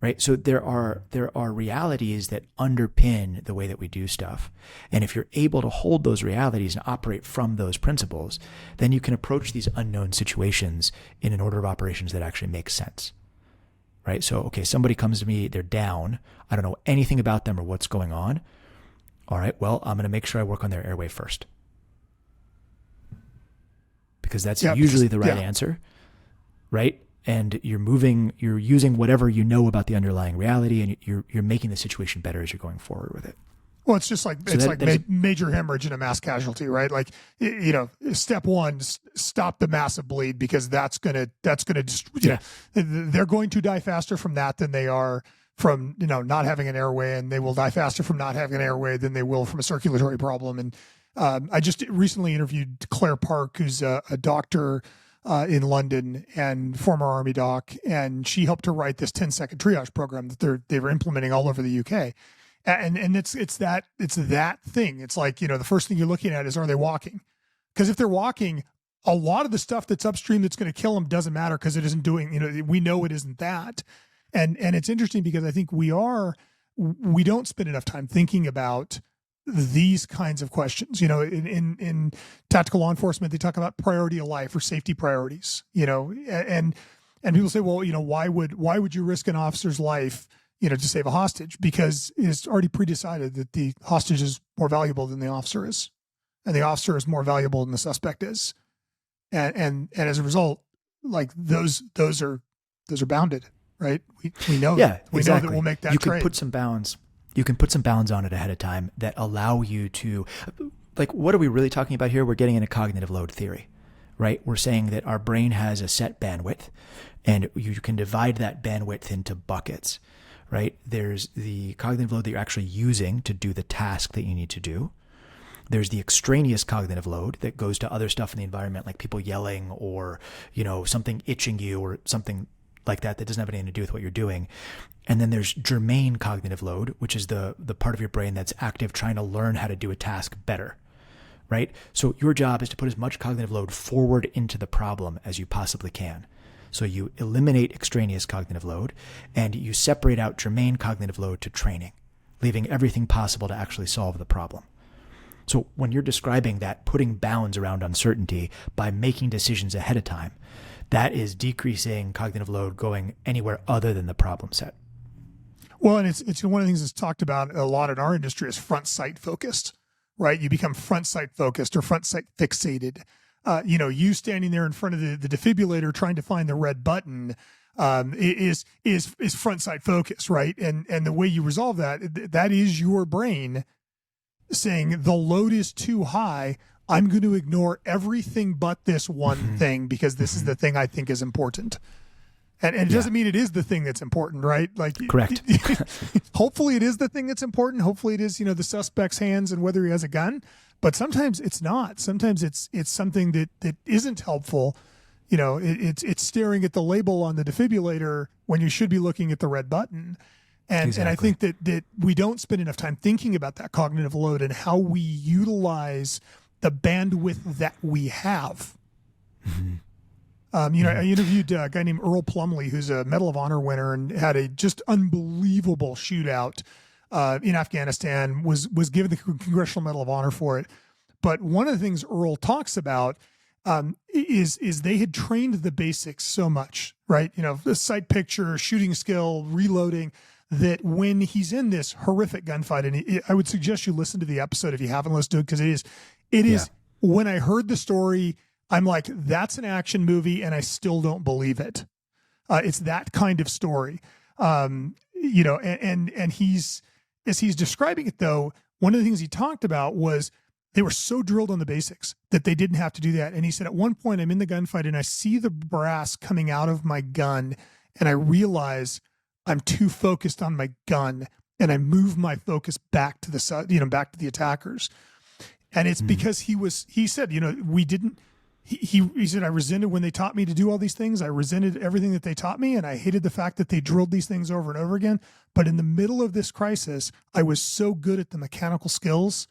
right? So there are realities that underpin the way that we do stuff. And if you're able to hold those realities and operate from those principles, then you can approach these unknown situations in an order of operations that actually makes sense. Right? So, okay, somebody comes to me, they're down. I don't know anything about them or what's going on. All right, well, I'm going to make sure I work on their airway first. Because that's usually the right answer, right? And you're using whatever you know about the underlying reality, and you're making the situation better as you're going forward with it. Well, it's just like major hemorrhage and a mass casualty, right? Like, step one, stop the massive bleed, because that's gonna they're going to die faster from that than they are from not having an airway, and they will die faster from not having an airway than they will from a circulatory problem. And I just recently interviewed Claire Park, who's a doctor in London and former Army doc, and she helped to write this 10-second triage program that they were implementing all over the UK. And it's that thing. It's like, the first thing you're looking at is, are they walking? Because if they're walking, a lot of the stuff that's upstream that's going to kill them doesn't matter, because it isn't doing, we know it isn't that. And it's interesting because I think we don't spend enough time thinking about these kinds of questions. In tactical law enforcement, they talk about priority of life or safety priorities, and And people say, well, why would you risk an officer's life, to save a hostage? Because it's already pre-decided that the hostage is more valuable than the officer is, and the officer is more valuable than the suspect is. And as a result, like those are bounded, right? We know, exactly. know that we'll make that trade. You can put some bounds on it ahead of time that allow you to, like, what are we really talking about here? We're getting into cognitive load theory, right? We're saying that our brain has a set bandwidth, and you can divide that bandwidth into buckets, right? There's the cognitive load that you're actually using to do the task that you need to do. There's the extraneous cognitive load that goes to other stuff in the environment, like people yelling or, something itching you or something like that doesn't have anything to do with what you're doing. And then there's germane cognitive load, which is the part of your brain that's active trying to learn how to do a task better, right? So your job is to put as much cognitive load forward into the problem as you possibly can. So you eliminate extraneous cognitive load and you separate out germane cognitive load to training, leaving everything possible to actually solve the problem. So when you're describing that, putting bounds around uncertainty by making decisions ahead of time, that is decreasing cognitive load going anywhere other than the problem set. Well, and it's one of the things that's talked about a lot in our industry is front sight focused, right? You become front sight focused or front sight fixated. You standing there in front of the defibrillator trying to find the red button is front sight focus, right? And the way you resolve that is your brain saying the load is too high. I'm going to ignore everything but this one thing because this is the thing I think is important. And it doesn't mean it is the thing that's important, right? Like, correct. Hopefully it is the thing that's important. Hopefully it is, the suspect's hands and whether he has a gun. But sometimes it's not. Sometimes it's something that isn't helpful. It's staring at the label on the defibrillator when you should be looking at the red button. And I think that we don't spend enough time thinking about that cognitive load and how we utilize the bandwidth that we have. I interviewed a guy named Earl Plumley, who's a Medal of Honor winner and had a just unbelievable shootout in Afghanistan, was given the Congressional Medal of Honor for it. But one of the things Earl talks about is they had trained the basics so much, right? The sight picture, shooting skill, reloading, that when he's in this horrific gunfight, and I would suggest you listen to the episode if you haven't listened to it, because it is. When I heard the story, I'm like, that's an action movie, and I still don't believe it. It's that kind of story, and he's, as he's describing it though, one of the things he talked about was they were so drilled on the basics that they didn't have to do that. And he said, at one point I'm in the gunfight and I see the brass coming out of my gun, and I realize I'm too focused on my gun, and I move my focus back to back to the attackers. And it's because he said, he said, I resented when they taught me to do all these things. I resented everything that they taught me, and I hated the fact that they drilled these things over and over again. But in the middle of this crisis, I was so good at the mechanical skills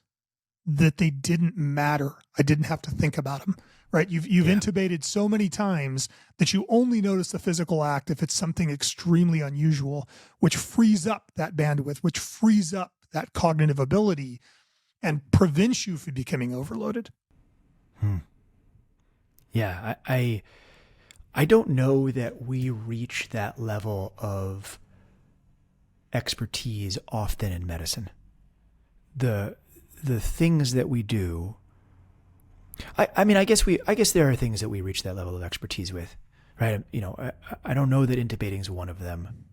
that they didn't matter. I didn't have to think about them, right? You've intubated so many times that you only notice the physical act if it's something extremely unusual, which frees up that bandwidth, which frees up that cognitive ability and prevents you from becoming overloaded. Yeah, I don't know that we reach that level of expertise often in medicine. The things that we do, I guess there are things that we reach that level of expertise with, right? I don't know that intubating is one of them.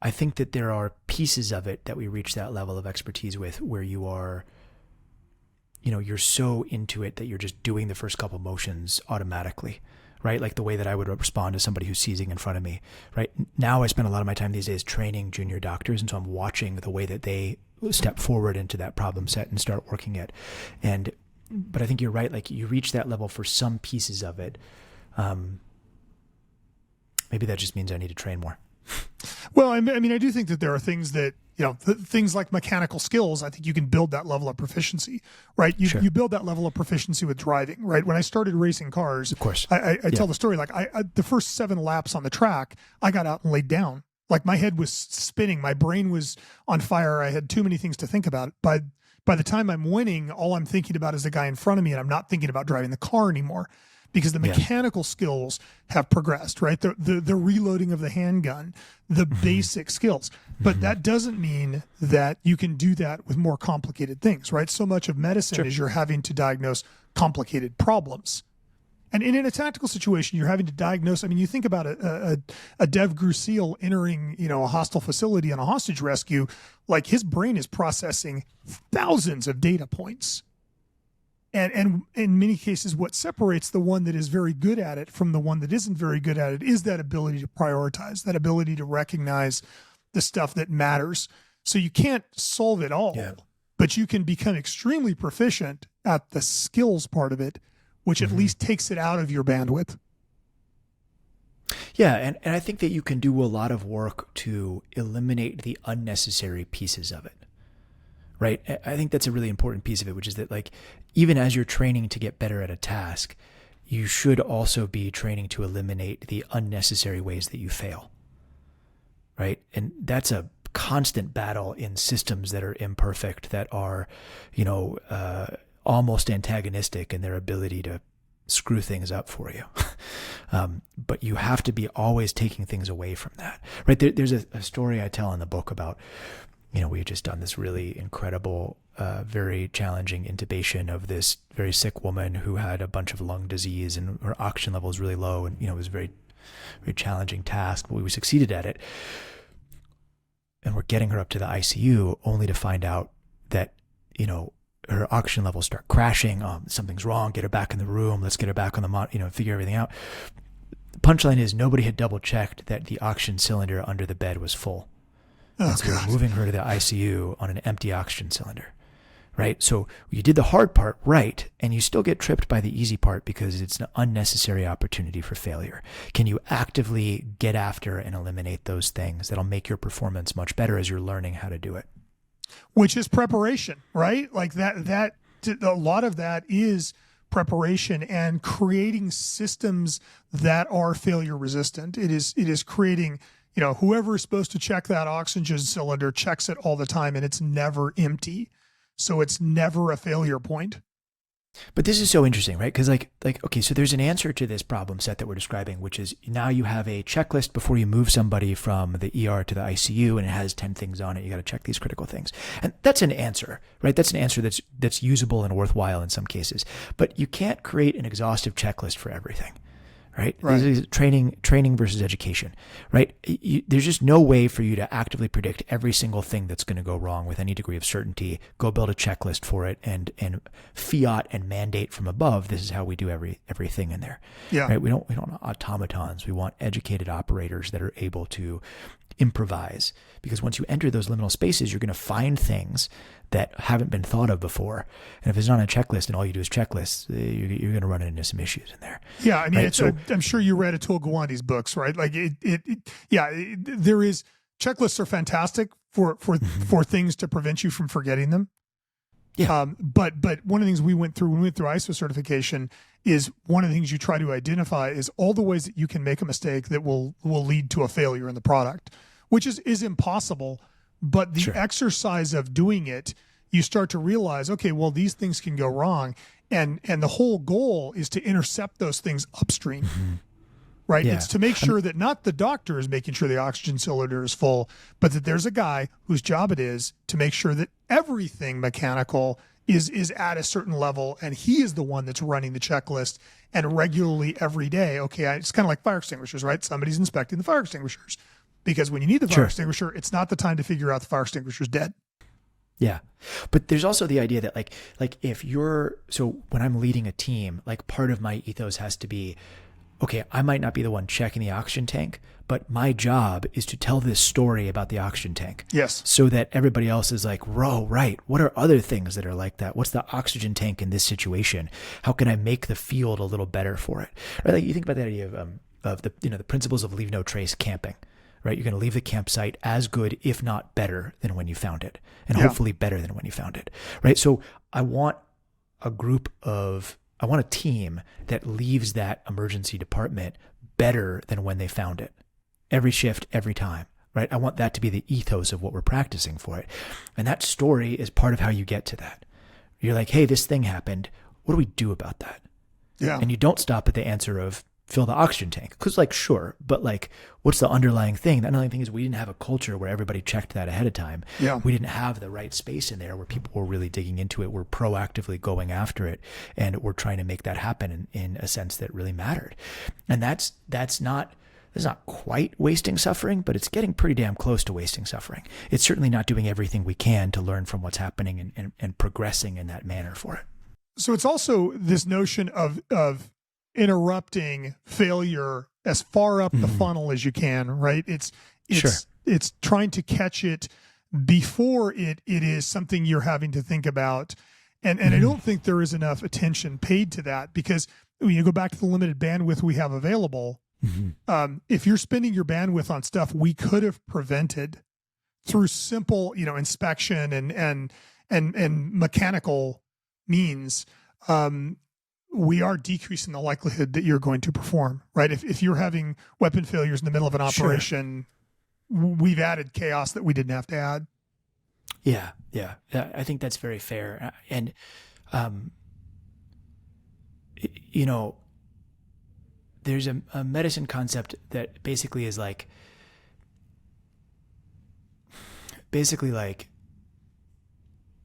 I think that there are pieces of it that we reach that level of expertise with where you are, you're so into it that you're just doing the first couple motions automatically, right? Like the way that I would respond to somebody who's seizing in front of me, right? Now I spend a lot of my time these days training junior doctors. And so I'm watching the way that they step forward into that problem set and start working it. But I think you're right. Like you reach that level for some pieces of it. Maybe that just means I need to train more. Well, I do think that there are things that, things like mechanical skills, I think you can build that level of proficiency, right? You build that level of proficiency with driving, right? When I started racing cars, of course, I tell the story, like I the first 7 laps on the track, I got out and laid down. Like my head was spinning. My brain was on fire. I had too many things to think about. By the time I'm winning, all I'm thinking about is the guy in front of me, and I'm not thinking about driving the car anymore. because the mechanical skills have progressed, right? The reloading of the handgun, the basic skills. But that doesn't mean that you can do that with more complicated things, right? So much of medicine is you're having to diagnose complicated problems. And in a tactical situation, you're having to diagnose. I mean, you think about a Dev Grusil entering, a hostile facility on a hostage rescue, like his brain is processing thousands of data points. And in many cases, what separates the one that is very good at it from the one that isn't very good at it is that ability to prioritize, that ability to recognize the stuff that matters. So you can't solve it all, but you can become extremely proficient at the skills part of it, which at least takes it out of your bandwidth. Yeah, and I think that you can do a lot of work to eliminate the unnecessary pieces of it, right? I think that's a really important piece of it, which is that, like, even as you're training to get better at a task, you should also be training to eliminate the unnecessary ways that you fail, right? And that's a constant battle in systems that are imperfect, that are, almost antagonistic in their ability to screw things up for you. But you have to be always taking things away from that, right? There's a story I tell in the book about, we had just done this really incredible, very challenging intubation of this very sick woman who had a bunch of lung disease and her oxygen level was really low. And, it was a very, very challenging task, but we succeeded at it. And we're getting her up to the ICU only to find out that, her oxygen levels start crashing. Something's wrong. Get her back in the room. Let's get her back on the figure everything out. The punchline is nobody had double checked that the oxygen cylinder under the bed was full. And so we're moving her to the ICU on an empty oxygen cylinder, right? So you did the hard part right, and you still get tripped by the easy part because it's an unnecessary opportunity for failure. Can you actively get after and eliminate those things that'll make your performance much better as you're learning how to do it? Which is preparation, right? Like that a lot of that is preparation and creating systems that are failure resistant. It is creating, whoever is supposed to check that oxygen cylinder checks it all the time and it's never empty. So it's never a failure point. But this is so interesting, right? Because okay, so there's an answer to this problem set that we're describing, which is now you have a checklist before you move somebody from the ER to the ICU, and it has 10 things on it. You got to check these critical things. And that's an answer, right? That's an answer that's usable and worthwhile in some cases. But you can't create an exhaustive checklist for everything. Right? This is training versus education, right? There's just no way for you to actively predict every single thing that's going to go wrong with any degree of certainty. Go build a checklist for it and fiat and mandate from above. This is how we do everything in there. Yeah. Right? We don't want automatons. We want educated operators that are able to improvise, because once you enter those liminal spaces, you're going to find things that haven't been thought of before. And if it's not a checklist and all you do is checklists, you're going to run into some issues in there. Yeah. I mean, right? I'm sure you read Atul Gawande's books, right? Like there is checklists are fantastic for things to prevent you from forgetting them. Yeah. But one of the things we went through when we went through ISO certification is one of the things you try to identify is all the ways that you can make a mistake that will lead to a failure in the product, which is impossible. But the exercise of doing it, you start to realize, okay, well, these things can go wrong. And the whole goal is to intercept those things upstream, right? Yeah. It's to make sure that not the doctor is making sure the oxygen cylinder is full, but that there's a guy whose job it is to make sure that everything mechanical is at a certain level, and he is the one that's running the checklist and regularly every day. Okay, it's kind of like fire extinguishers, right? Somebody's inspecting the fire extinguishers, because when you need the fire extinguisher, it's not the time to figure out the fire extinguisher's dead. Yeah. But there's also the idea that like if so when I'm leading a team, like part of my ethos has to be, okay, I might not be the one checking the oxygen tank, but my job is to tell this story about the oxygen tank. Yes. So that everybody else is like, right. What are other things that are like that? What's the oxygen tank in this situation? How can I make the field a little better for it? Right? Like you think about the idea of the the principles of leave no trace camping. Right? You're going to leave the campsite as good, if not better, than when you found it, and hopefully better than when you found it. Right? So I want a team that leaves that emergency department better than when they found it. Every shift, every time. Right? I want that to be the ethos of what we're practicing for it. And that story is part of how you get to that. You're like, hey, this thing happened. What do we do about that? Yeah. And you don't stop at the answer of fill the oxygen tank. Because like, sure, but like, what's the underlying thing? The underlying thing is we didn't have a culture where everybody checked that ahead of time. Yeah. We didn't have the right space in there where people were really digging into it. We're proactively going after it. And we're trying to make that happen in a sense that really mattered. And that's not quite wasting suffering, but it's getting pretty damn close to wasting suffering. It's certainly not doing everything we can to learn from what's happening and progressing in that manner for it. So it's also this notion of interrupting failure as far up the funnel as you can, right? It's trying to catch it before it is something you're having to think about. And I don't think there is enough attention paid to that, because when you go back to the limited bandwidth we have available, if you're spending your bandwidth on stuff we could have prevented through simple, inspection and mechanical means, we are decreasing the likelihood that you're going to perform, right? If you're having weapon failures in the middle of an operation, we've added chaos that we didn't have to add. Yeah. I think that's very fair. And, there's a medicine concept that basically is like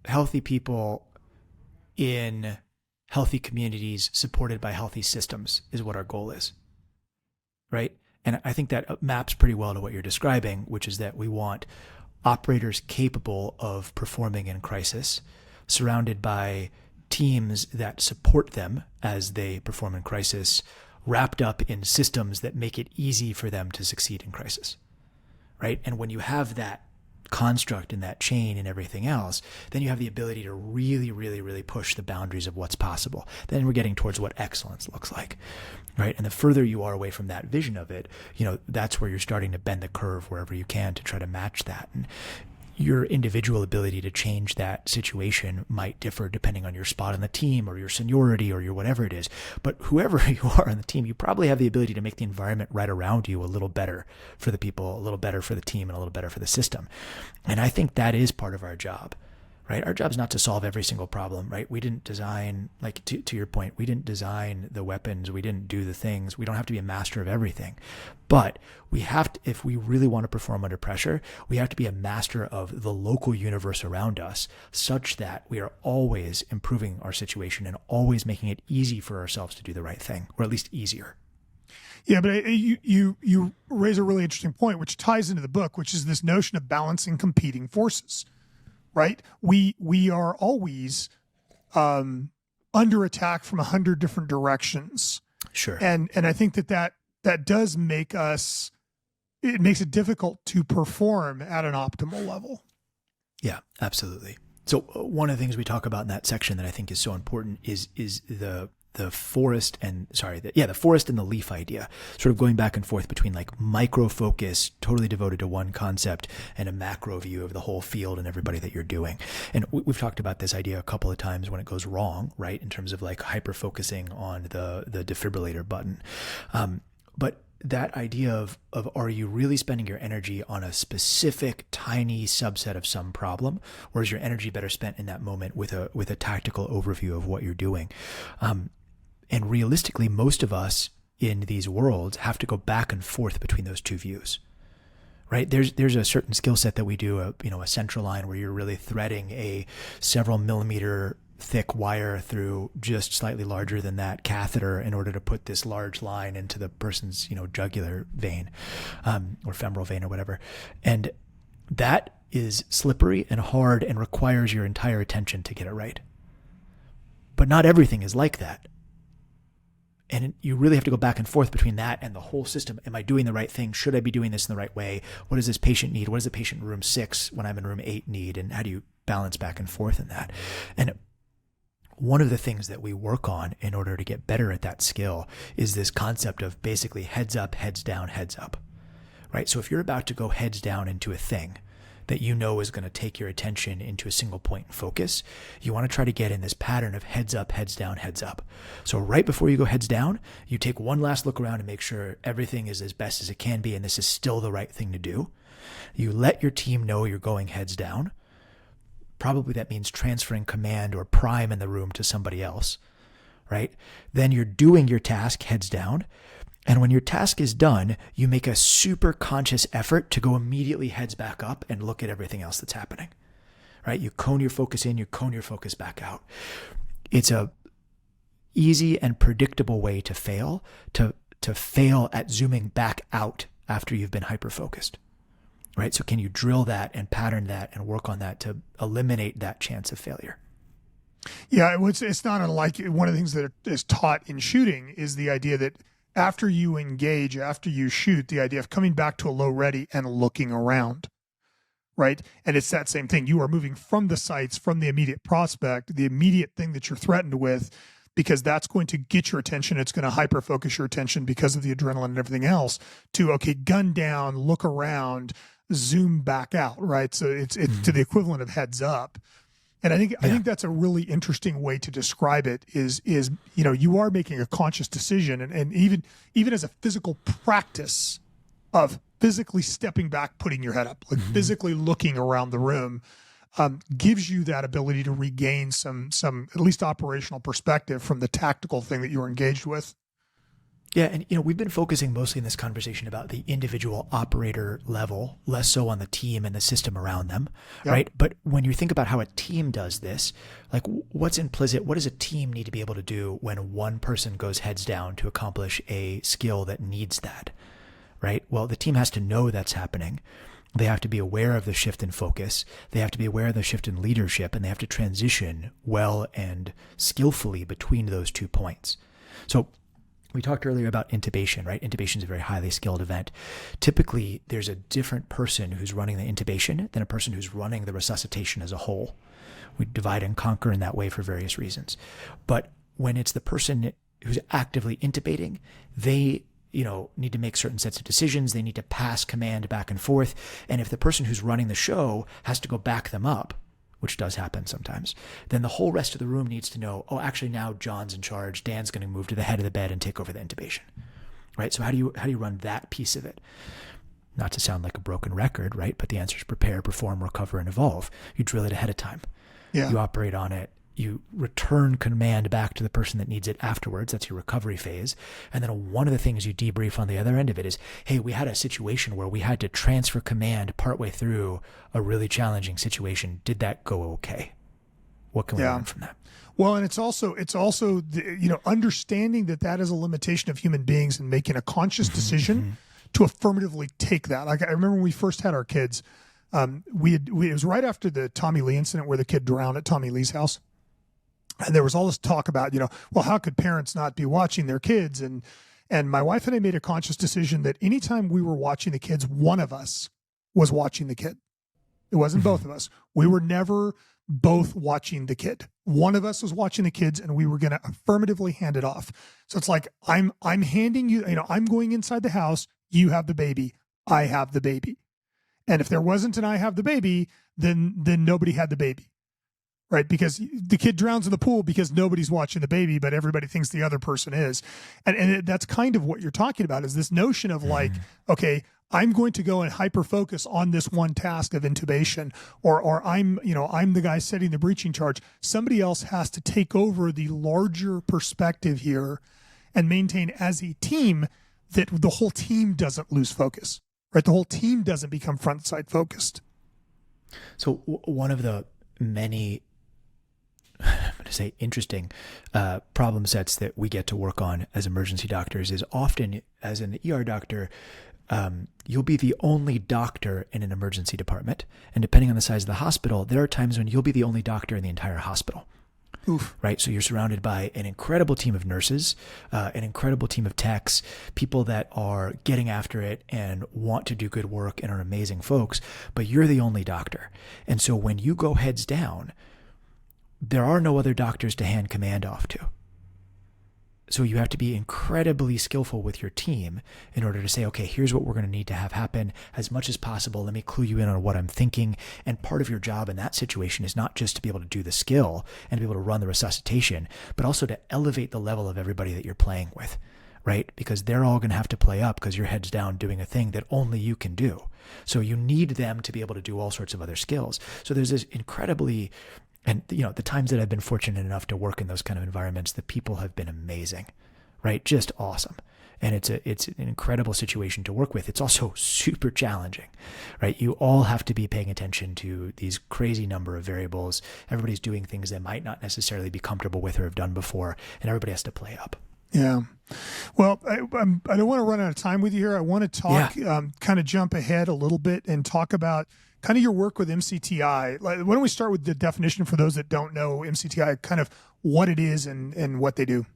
healthy people in healthy communities supported by healthy systems is what our goal is, right? And I think that maps pretty well to what you're describing, which is that we want operators capable of performing in crisis, surrounded by teams that support them as they perform in crisis, wrapped up in systems that make it easy for them to succeed in crisis, right? And when you have that construct and that chain and everything else, then you have the ability to really, really, really push the boundaries of what's possible. Then we're getting towards what excellence looks like, right? And the further you are away from that vision of it, that's where you're starting to bend the curve wherever you can to try to match that. And your individual ability to change that situation might differ depending on your spot on the team or your seniority or your whatever it is. But whoever you are on the team, you probably have the ability to make the environment right around you a little better for the people, a little better for the team, and a little better for the system. And I think that is part of our job, right? Our job is not to solve every single problem, right? We didn't design, like to your point, we didn't design the weapons. We didn't do the things. We don't have to be a master of everything. But we have to, if we really want to perform under pressure, we have to be a master of the local universe around us, such that we are always improving our situation and always making it easy for ourselves to do the right thing, or at least easier. Yeah, but you raise a really interesting point, which ties into the book, which is this notion of balancing competing forces, right? We are always under attack from 100 different directions. Sure. And I think that does make it makes it difficult to perform at an optimal level. Yeah, absolutely. So one of the things we talk about in that section that I think is so important is the forest and the forest and the leaf idea, sort of going back and forth between like micro focus, totally devoted to one concept, and a macro view of the whole field and everybody that you're doing. And we've talked about this idea a couple of times when it goes wrong, right? In terms of like hyper focusing on the defibrillator button. But that idea of are you really spending your energy on a specific tiny subset of some problem, or is your energy better spent in that moment with a tactical overview of what you're doing? And realistically, most of us in these worlds have to go back and forth between those two views, right? There's a certain skill set that we do, a central line where you're really threading a several millimeter thick wire through just slightly larger than that catheter in order to put this large line into the person's, jugular vein, or femoral vein or whatever. And that is slippery and hard and requires your entire attention to get it right. But not everything is like that. And you really have to go back and forth between that and the whole system. Am I doing the right thing? Should I be doing this in the right way? What does this patient need? What does the patient in room 6 when I'm in room 8 need? And how do you balance back and forth in that? And one of the things that we work on in order to get better at that skill is this concept of basically heads up, heads down, heads up, right? So if you're about to go heads down into a thing that is going to take your attention into a single point and focus, you want to try to get in this pattern of heads up, heads down, heads up. So right before you go heads down, you take one last look around and make sure everything is as best as it can be and this is still the right thing to do. You let your team know you're going heads down. Probably that means transferring command or prime in the room to somebody else, right? Then you're doing your task heads down. And when your task is done, you make a super conscious effort to go immediately heads back up and look at everything else that's happening, right? You cone your focus in, you cone your focus back out. It's a easy and predictable way to fail, to fail at zooming back out after you've been hyper-focused, right? So can you drill that and pattern that and work on that to eliminate that chance of failure? Yeah, it's not unlike one of the things that is taught in shooting is the idea that after you engage, after you shoot, the idea of coming back to a low ready and looking around, right? And it's that same thing. You are moving from the sights, from the immediate prospect, the immediate thing that you're threatened with, because that's going to get your attention. It's going to hyper-focus your attention because of the adrenaline and everything else to, okay, gun down, look around, zoom back out, right? So it's to the equivalent of heads up. And I think that's a really interesting way to describe it is you are making a conscious decision and even as a physical practice of physically stepping back, putting your head up, like physically looking around the room, gives you that ability to regain some at least operational perspective from the tactical thing that you're engaged with. Yeah, and we've been focusing mostly in this conversation about the individual operator level, less so on the team and the system around them, right? But when you think about how a team does this, like what's implicit, what does a team need to be able to do when one person goes heads down to accomplish a skill that needs that, right? Well, the team has to know that's happening. They have to be aware of the shift in focus. They have to be aware of the shift in leadership, and they have to transition well and skillfully between those 2 points. So we talked earlier about intubation, right? Intubation is a very highly skilled event. Typically, there's a different person who's running the intubation than a person who's running the resuscitation as a whole. We divide and conquer in that way for various reasons. But when it's the person who's actively intubating, they need to make certain sets of decisions. They need to pass command back and forth. And if the person who's running the show has to go back them up, which does happen sometimes, then the whole rest of the room needs to know, oh, actually now John's in charge. Dan's going to move to the head of the bed and take over the intubation, right? So how do you run that piece of it? Not to sound like a broken record, right? But the answer is prepare, perform, recover, and evolve. You drill it ahead of time. Yeah. You operate on it. You return command back to the person that needs it afterwards. That's your recovery phase. And then one of the things you debrief on the other end of it is, hey, we had a situation where we had to transfer command partway through a really challenging situation. Did that go okay? What can we learn from that? Well, and it's also understanding that is a limitation of human beings and making a conscious decision to affirmatively take that. Like I remember when we first had our kids, it was right after the Tommy Lee incident where the kid drowned at Tommy Lee's house. And there was all this talk about, well, how could parents not be watching their kids? And my wife and I made a conscious decision that anytime we were watching the kids, one of us was watching the kid. It wasn't both of us. We were never both watching the kid. One of us was watching the kids, and we were going to affirmatively hand it off. So it's like, I'm handing you, I'm going inside the house. You have the baby. I have the baby. And if there wasn't an I have the baby, then nobody had the baby. Right, because the kid drowns in the pool because nobody's watching the baby, but everybody thinks the other person is, and that's kind of what you're talking about is this notion of like, okay, I'm going to go and hyper focus on this one task of intubation, or I'm the guy setting the breaching charge. Somebody else has to take over the larger perspective here, and maintain as a team that the whole team doesn't lose focus. Right, the whole team doesn't become front side focused. So one of the many, I'm going to say interesting problem sets that we get to work on as emergency doctors is often, as an ER doctor, you'll be the only doctor in an emergency department. And depending on the size of the hospital, there are times when you'll be the only doctor in the entire hospital. Oof. Right? So you're surrounded by an incredible team of nurses, an incredible team of techs, people that are getting after it and want to do good work and are amazing folks, but you're the only doctor. And so when you go heads down, there are no other doctors to hand command off to. So you have to be incredibly skillful with your team in order to say, okay, here's what we're going to need to have happen as much as possible. Let me clue you in on what I'm thinking. And part of your job in that situation is not just to be able to do the skill and to be able to run the resuscitation, but also to elevate the level of everybody that you're playing with, right? Because they're all going to have to play up because your head's down doing a thing that only you can do. So you need them to be able to do all sorts of other skills. So there's this incredibly And, the times that I've been fortunate enough to work in those kind of environments, the people have been amazing, right? Just awesome. And it's an incredible situation to work with. It's also super challenging, right? You all have to be paying attention to these crazy number of variables. Everybody's doing things they might not necessarily be comfortable with or have done before, and everybody has to play up. Yeah. Well, I don't want to run out of time with you here. I want to talk, kind of jump ahead a little bit and talk about kind of your work with MCTI. Why don't we start with the definition for those that don't know MCTI, kind of what it is and what they do?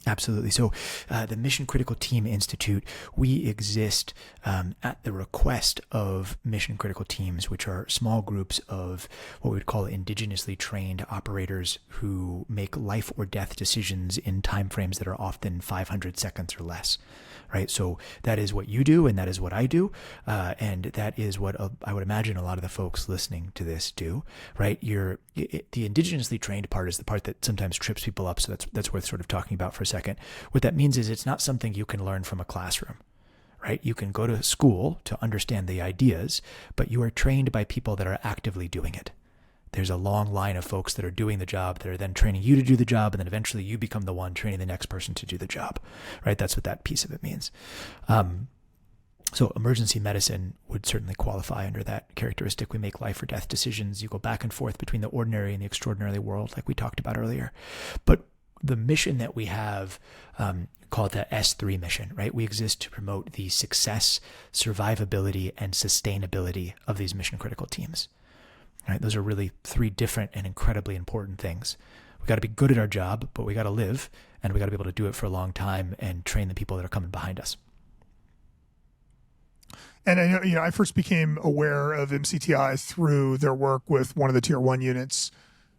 Absolutely. So the Mission Critical Team Institute, we exist at the request of mission critical teams, which are small groups of what we would call indigenously trained operators who make life or death decisions in timeframes that are often 500 seconds or less. Right. So that is what you do, and that is what I do. And that is what I would imagine a lot of the folks listening to this do. Right. The indigenously trained part is the part that sometimes trips people up. So that's worth sort of talking about for a second. What that means is it's not something you can learn from a classroom. Right. You can go to school to understand the ideas, but you are trained by people that are actively doing it. There's a long line of folks that are doing the job that are then training you to do the job, and then eventually you become the one training the next person to do the job, right? That's what that piece of it means. So emergency medicine would certainly qualify under that characteristic. We make life or death decisions. You go back and forth between the ordinary and the extraordinary world, like we talked about earlier. But the mission that we have, call it the S3 mission, right? We exist to promote the success, survivability, and sustainability of these mission critical teams. Right? Those are really three different and incredibly important things. We got to be good at our job, but we got to live, and we got to be able to do it for a long time and train the people that are coming behind us. And I know, I first became aware of MCTI through their work with one of the Tier 1 units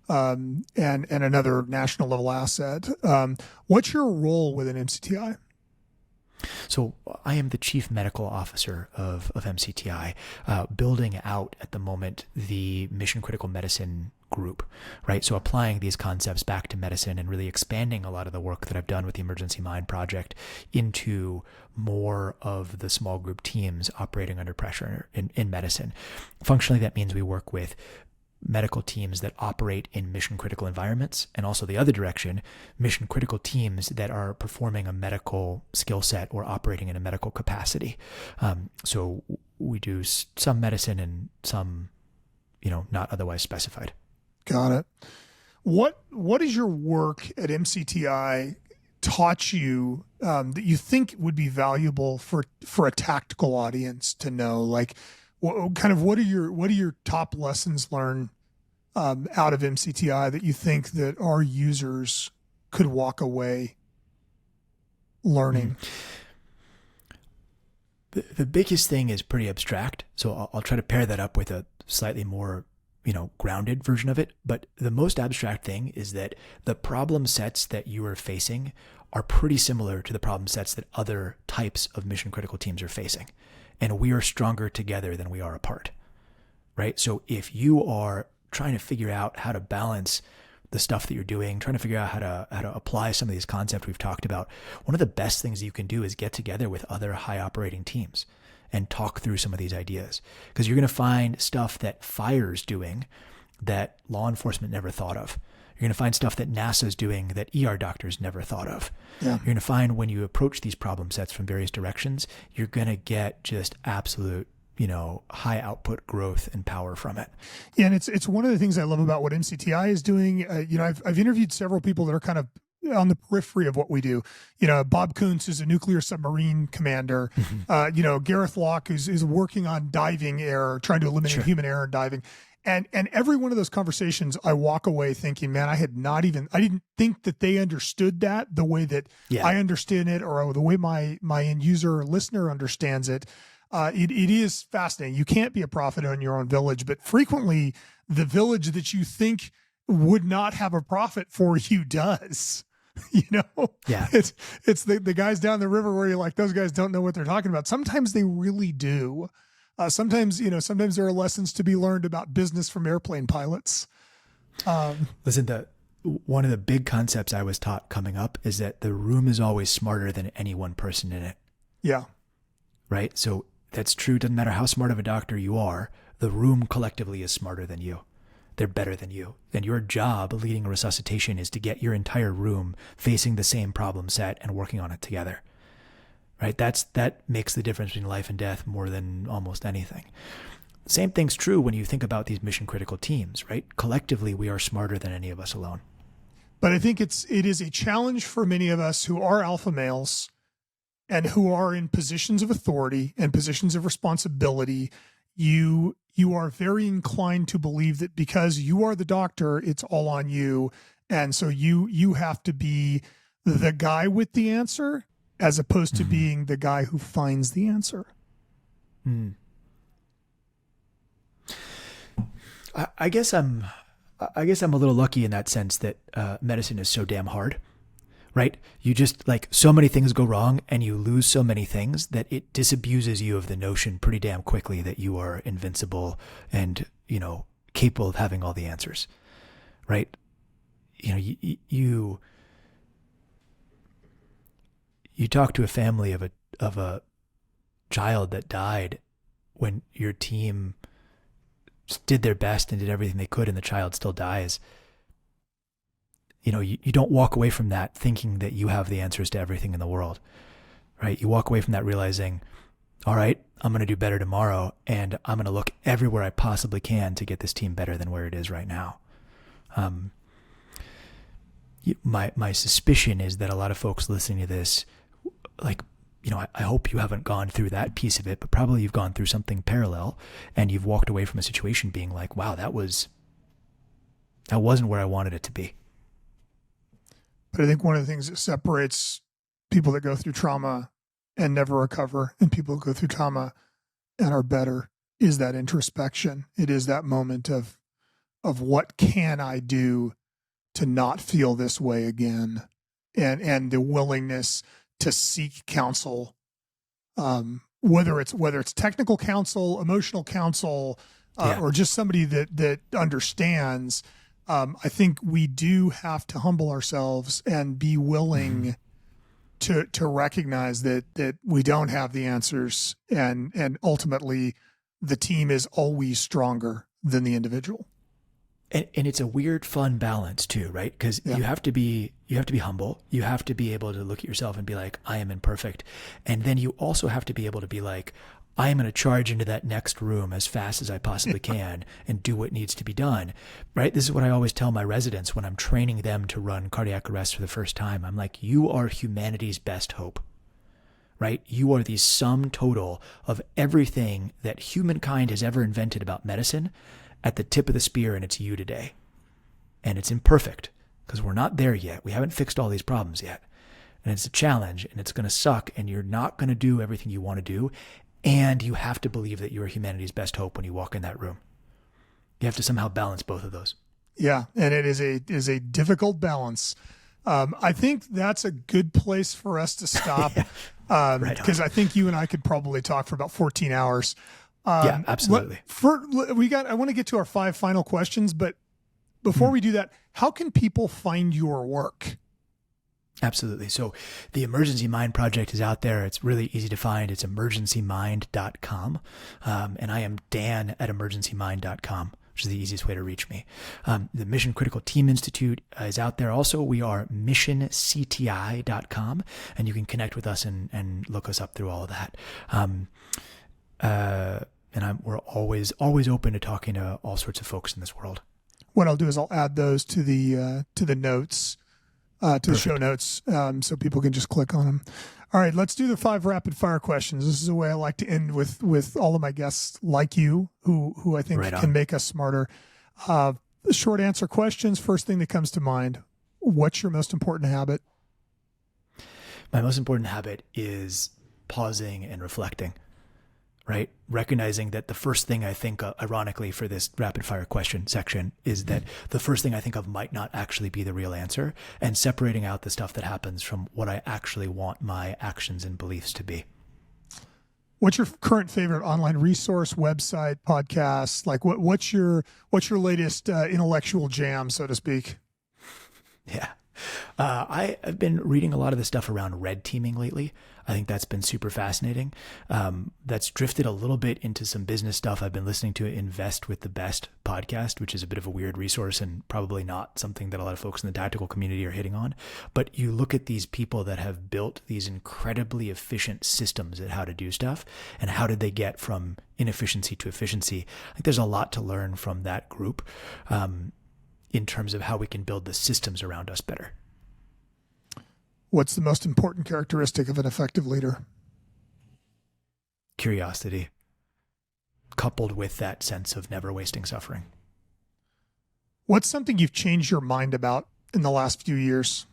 and another national level asset. What's your role within MCTI? So I am the chief medical officer of MCTI, building out at the moment the mission critical medicine group, right? So applying these concepts back to medicine and really expanding a lot of the work that I've done with the Emergency Mind Project into more of the small group teams operating under pressure in medicine. Functionally, that means we work with medical teams that operate in mission critical environments, and also the other direction, mission critical teams that are performing a medical skill set or operating in a medical capacity. So we do some medicine and some, not otherwise specified. Got it. What is your work at MCTI taught you that you think would be valuable for a tactical audience to know? Like, what are your top lessons learned out of MCTI that you think that our users could walk away learning? The biggest thing is pretty abstract, so I'll try to pair that up with a slightly more grounded version of it. But the most abstract thing is that the problem sets that you are facing are pretty similar to the problem sets that other types of mission critical teams are facing. And we are stronger together than we are apart, right? So if you are trying to figure out how to balance the stuff that you're doing, trying to figure out how to apply some of these concepts we've talked about, one of the best things you can do is get together with other high operating teams and talk through some of these ideas, because you're going to find stuff that fire's doing that law enforcement never thought of. You're going to find stuff that NASA's doing that ER doctors never thought of. Yeah. You're going to find when you approach these problem sets from various directions, you're going to get just absolute, high output growth and power from it. Yeah, and it's one of the things I love about what MCTI is doing. I've interviewed several people that are kind of on the periphery of what we do. Bob Kuntz is a nuclear submarine commander. Mm-hmm. Gareth Locke is working on diving error, trying to eliminate human error in diving. And every one of those conversations, I walk away thinking, man, I didn't think that they understood that the way that I understand it, or the way my end user or listener understands it. It is fascinating. You can't be a prophet in your own village, but frequently the village that you think would not have a prophet for you does. It's the guys down the river where you're like, those guys don't know what they're talking about. Sometimes they really do. Sometimes there are lessons to be learned about business from airplane pilots. Listen, one of the big concepts I was taught coming up is that the room is always smarter than any one person in it. Yeah. Right. So that's true. Doesn't matter how smart of a doctor you are. The room collectively is smarter than you. they're better than you. And your job leading a resuscitation is to get your entire room facing the same problem set and working on it together. Right? That makes the difference between life and death more than almost anything. Same thing's true when you think about these mission critical teams, right? Collectively, we are smarter than any of us alone. But I think it is a challenge for many of us who are alpha males and who are in positions of authority and positions of responsibility. You are very inclined to believe that because you are the doctor, it's all on you. And so you have to be the guy with the answer as opposed to being the guy who finds the answer. Mm. I guess I'm a little lucky in that sense that medicine is so damn hard, right? You just so many things go wrong and you lose so many things that it disabuses you of the notion pretty damn quickly that you are invincible and, capable of having all the answers, right? You talk to a family of a child that died when your team did their best and did everything they could and the child still dies. You don't walk away from that thinking that you have the answers to everything in the world, right? You walk away from that realizing, all right, I'm going to do better tomorrow and I'm going to look everywhere I possibly can to get this team better than where it is right now. My suspicion is that a lot of folks listening to this, I hope you haven't gone through that piece of it, but probably you've gone through something parallel and you've walked away from a situation being like, wow, that wasn't where I wanted it to be. But I think one of the things that separates people that go through trauma and never recover and people who go through trauma and are better is that introspection. It is that moment of what can I do to not feel this way again, and the willingness to seek counsel, whether it's technical counsel, emotional counsel, or just somebody that understands. I think we do have to humble ourselves and be willing to recognize that we don't have the answers, and ultimately the team is always stronger than the individual. And it's a weird, fun balance too, right? Because you have to be humble. You have to be able to look at yourself and be like, I am imperfect. And then you also have to be able to be like, I am going to charge into that next room as fast as I possibly can and do what needs to be done, right? This is what I always tell my residents when I'm training them to run cardiac arrest for the first time. I'm like, you are humanity's best hope, right? You are the sum total of everything that humankind has ever invented about medicine at the tip of the spear, and it's you today. And it's imperfect because we're not there yet. We haven't fixed all these problems yet. And it's a challenge and it's going to suck and you're not going to do everything you want to do. And you have to believe that you're humanity's best hope when you walk in that room. You have to somehow balance both of those. Yeah. And it is a difficult balance. I think that's a good place for us to stop. Because I think you and I could probably talk for about 14 hours. Yeah, absolutely. I want to get to our 5 final questions, but before we do that, how can people find your work? Absolutely. So the Emergency Mind Project is out there. It's really easy to find. It's emergencymind.com. And I am Dan at emergencymind.com, which is the easiest way to reach me. The Mission Critical Team Institute is out there also. We are missioncti.com, and you can connect with us and look us up through all of that. And we're always open to talking to all sorts of folks in this world. What I'll do is I'll add those to the notes, the show notes, so people can just click on them. All right, let's do the 5 rapid fire questions. This is a way I like to end with all of my guests like you, who I think can make us smarter. Short answer questions. First thing that comes to mind. What's your most important habit? My most important habit is pausing and reflecting. Right? Recognizing that the first thing I think of, ironically for this rapid fire question section, is that the first thing I think of might not actually be the real answer, and separating out the stuff that happens from what I actually want my actions and beliefs to be. What's your current favorite online resource, website, podcast? Like what's your latest intellectual jam, so to speak? Yeah. I've been reading a lot of the stuff around red teaming lately. I think that's been super fascinating. That's drifted a little bit into some business stuff. I've been listening to Invest with the Best podcast, which is a bit of a weird resource and probably not something that a lot of folks in the tactical community are hitting on. But you look at these people that have built these incredibly efficient systems at how to do stuff, and how did they get from inefficiency to efficiency. I think there's a lot to learn from that group in terms of how we can build the systems around us better. What's the most important characteristic of an effective leader? Curiosity, coupled with that sense of never wasting suffering. What's something you've changed your mind about in the last few years?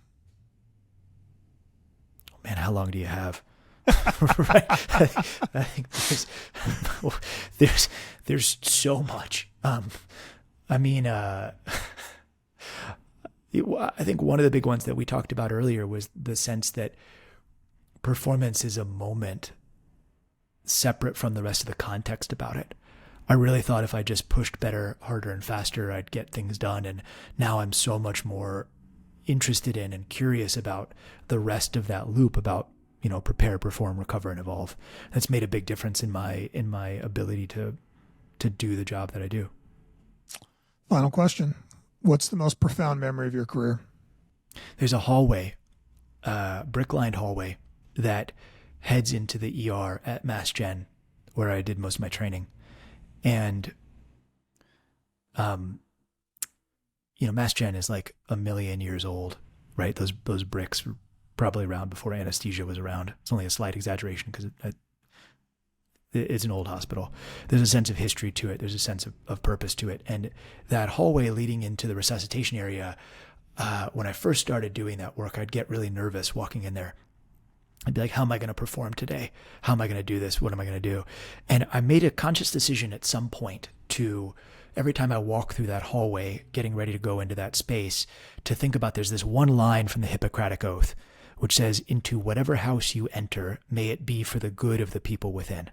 Oh man, how long do you have? Right? I think there's so much. I think one of the big ones that we talked about earlier was the sense that performance is a moment separate from the rest of the context about it. I really thought if I just pushed better, harder, and faster, I'd get things done. And now I'm so much more interested in and curious about the rest of that loop about, prepare, perform, recover, and evolve. That's made a big difference in my ability to do the job that I do. Final question. What's the most profound memory of your career? There's a hallway, brick-lined hallway that heads into the ER at Mass Gen, where I did most of my training. And, Mass Gen is like 1 million years old, right? Those bricks were probably around before anesthesia was around. It's only a slight exaggeration because it's an old hospital. There's a sense of history to it. There's a sense of purpose to it. And that hallway leading into the resuscitation area, when I first started doing that work, I'd get really nervous walking in there. I'd be like, how am I going to perform today? How am I going to do this? What am I going to do? And I made a conscious decision at some point to, every time I walk through that hallway, getting ready to go into that space, to think about, there's this one line from the Hippocratic Oath, which says, into whatever house you enter, may it be for the good of the people within.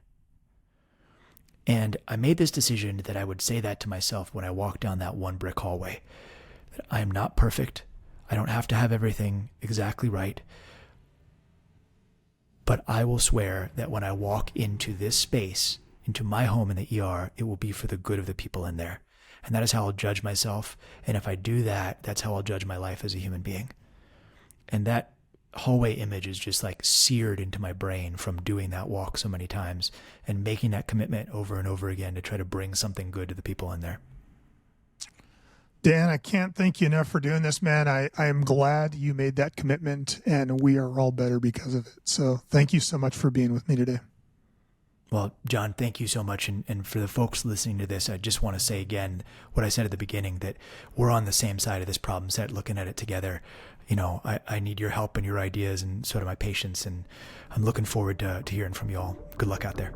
And I made this decision that I would say that to myself when I walk down that one brick hallway. That I am not perfect. I don't have to have everything exactly right. But I will swear that when I walk into this space, into my home in the ER, it will be for the good of the people in there. And that is how I'll judge myself. And if I do that, that's how I'll judge my life as a human being. And that hallway image is just like seared into my brain from doing that walk so many times and making that commitment over and over again to try to bring something good to the people in there. Dan, I can't thank you enough for doing this, man. I am glad you made that commitment, and we are all better because of it. So thank you so much for being with me today. Well, John, thank you so much. And for the folks listening to this, I just want to say again what I said at the beginning, that we're on the same side of this problem set, looking at it together. I need your help and your ideas, and sort of my patience, and I'm looking forward to hearing from you all. Good luck out there.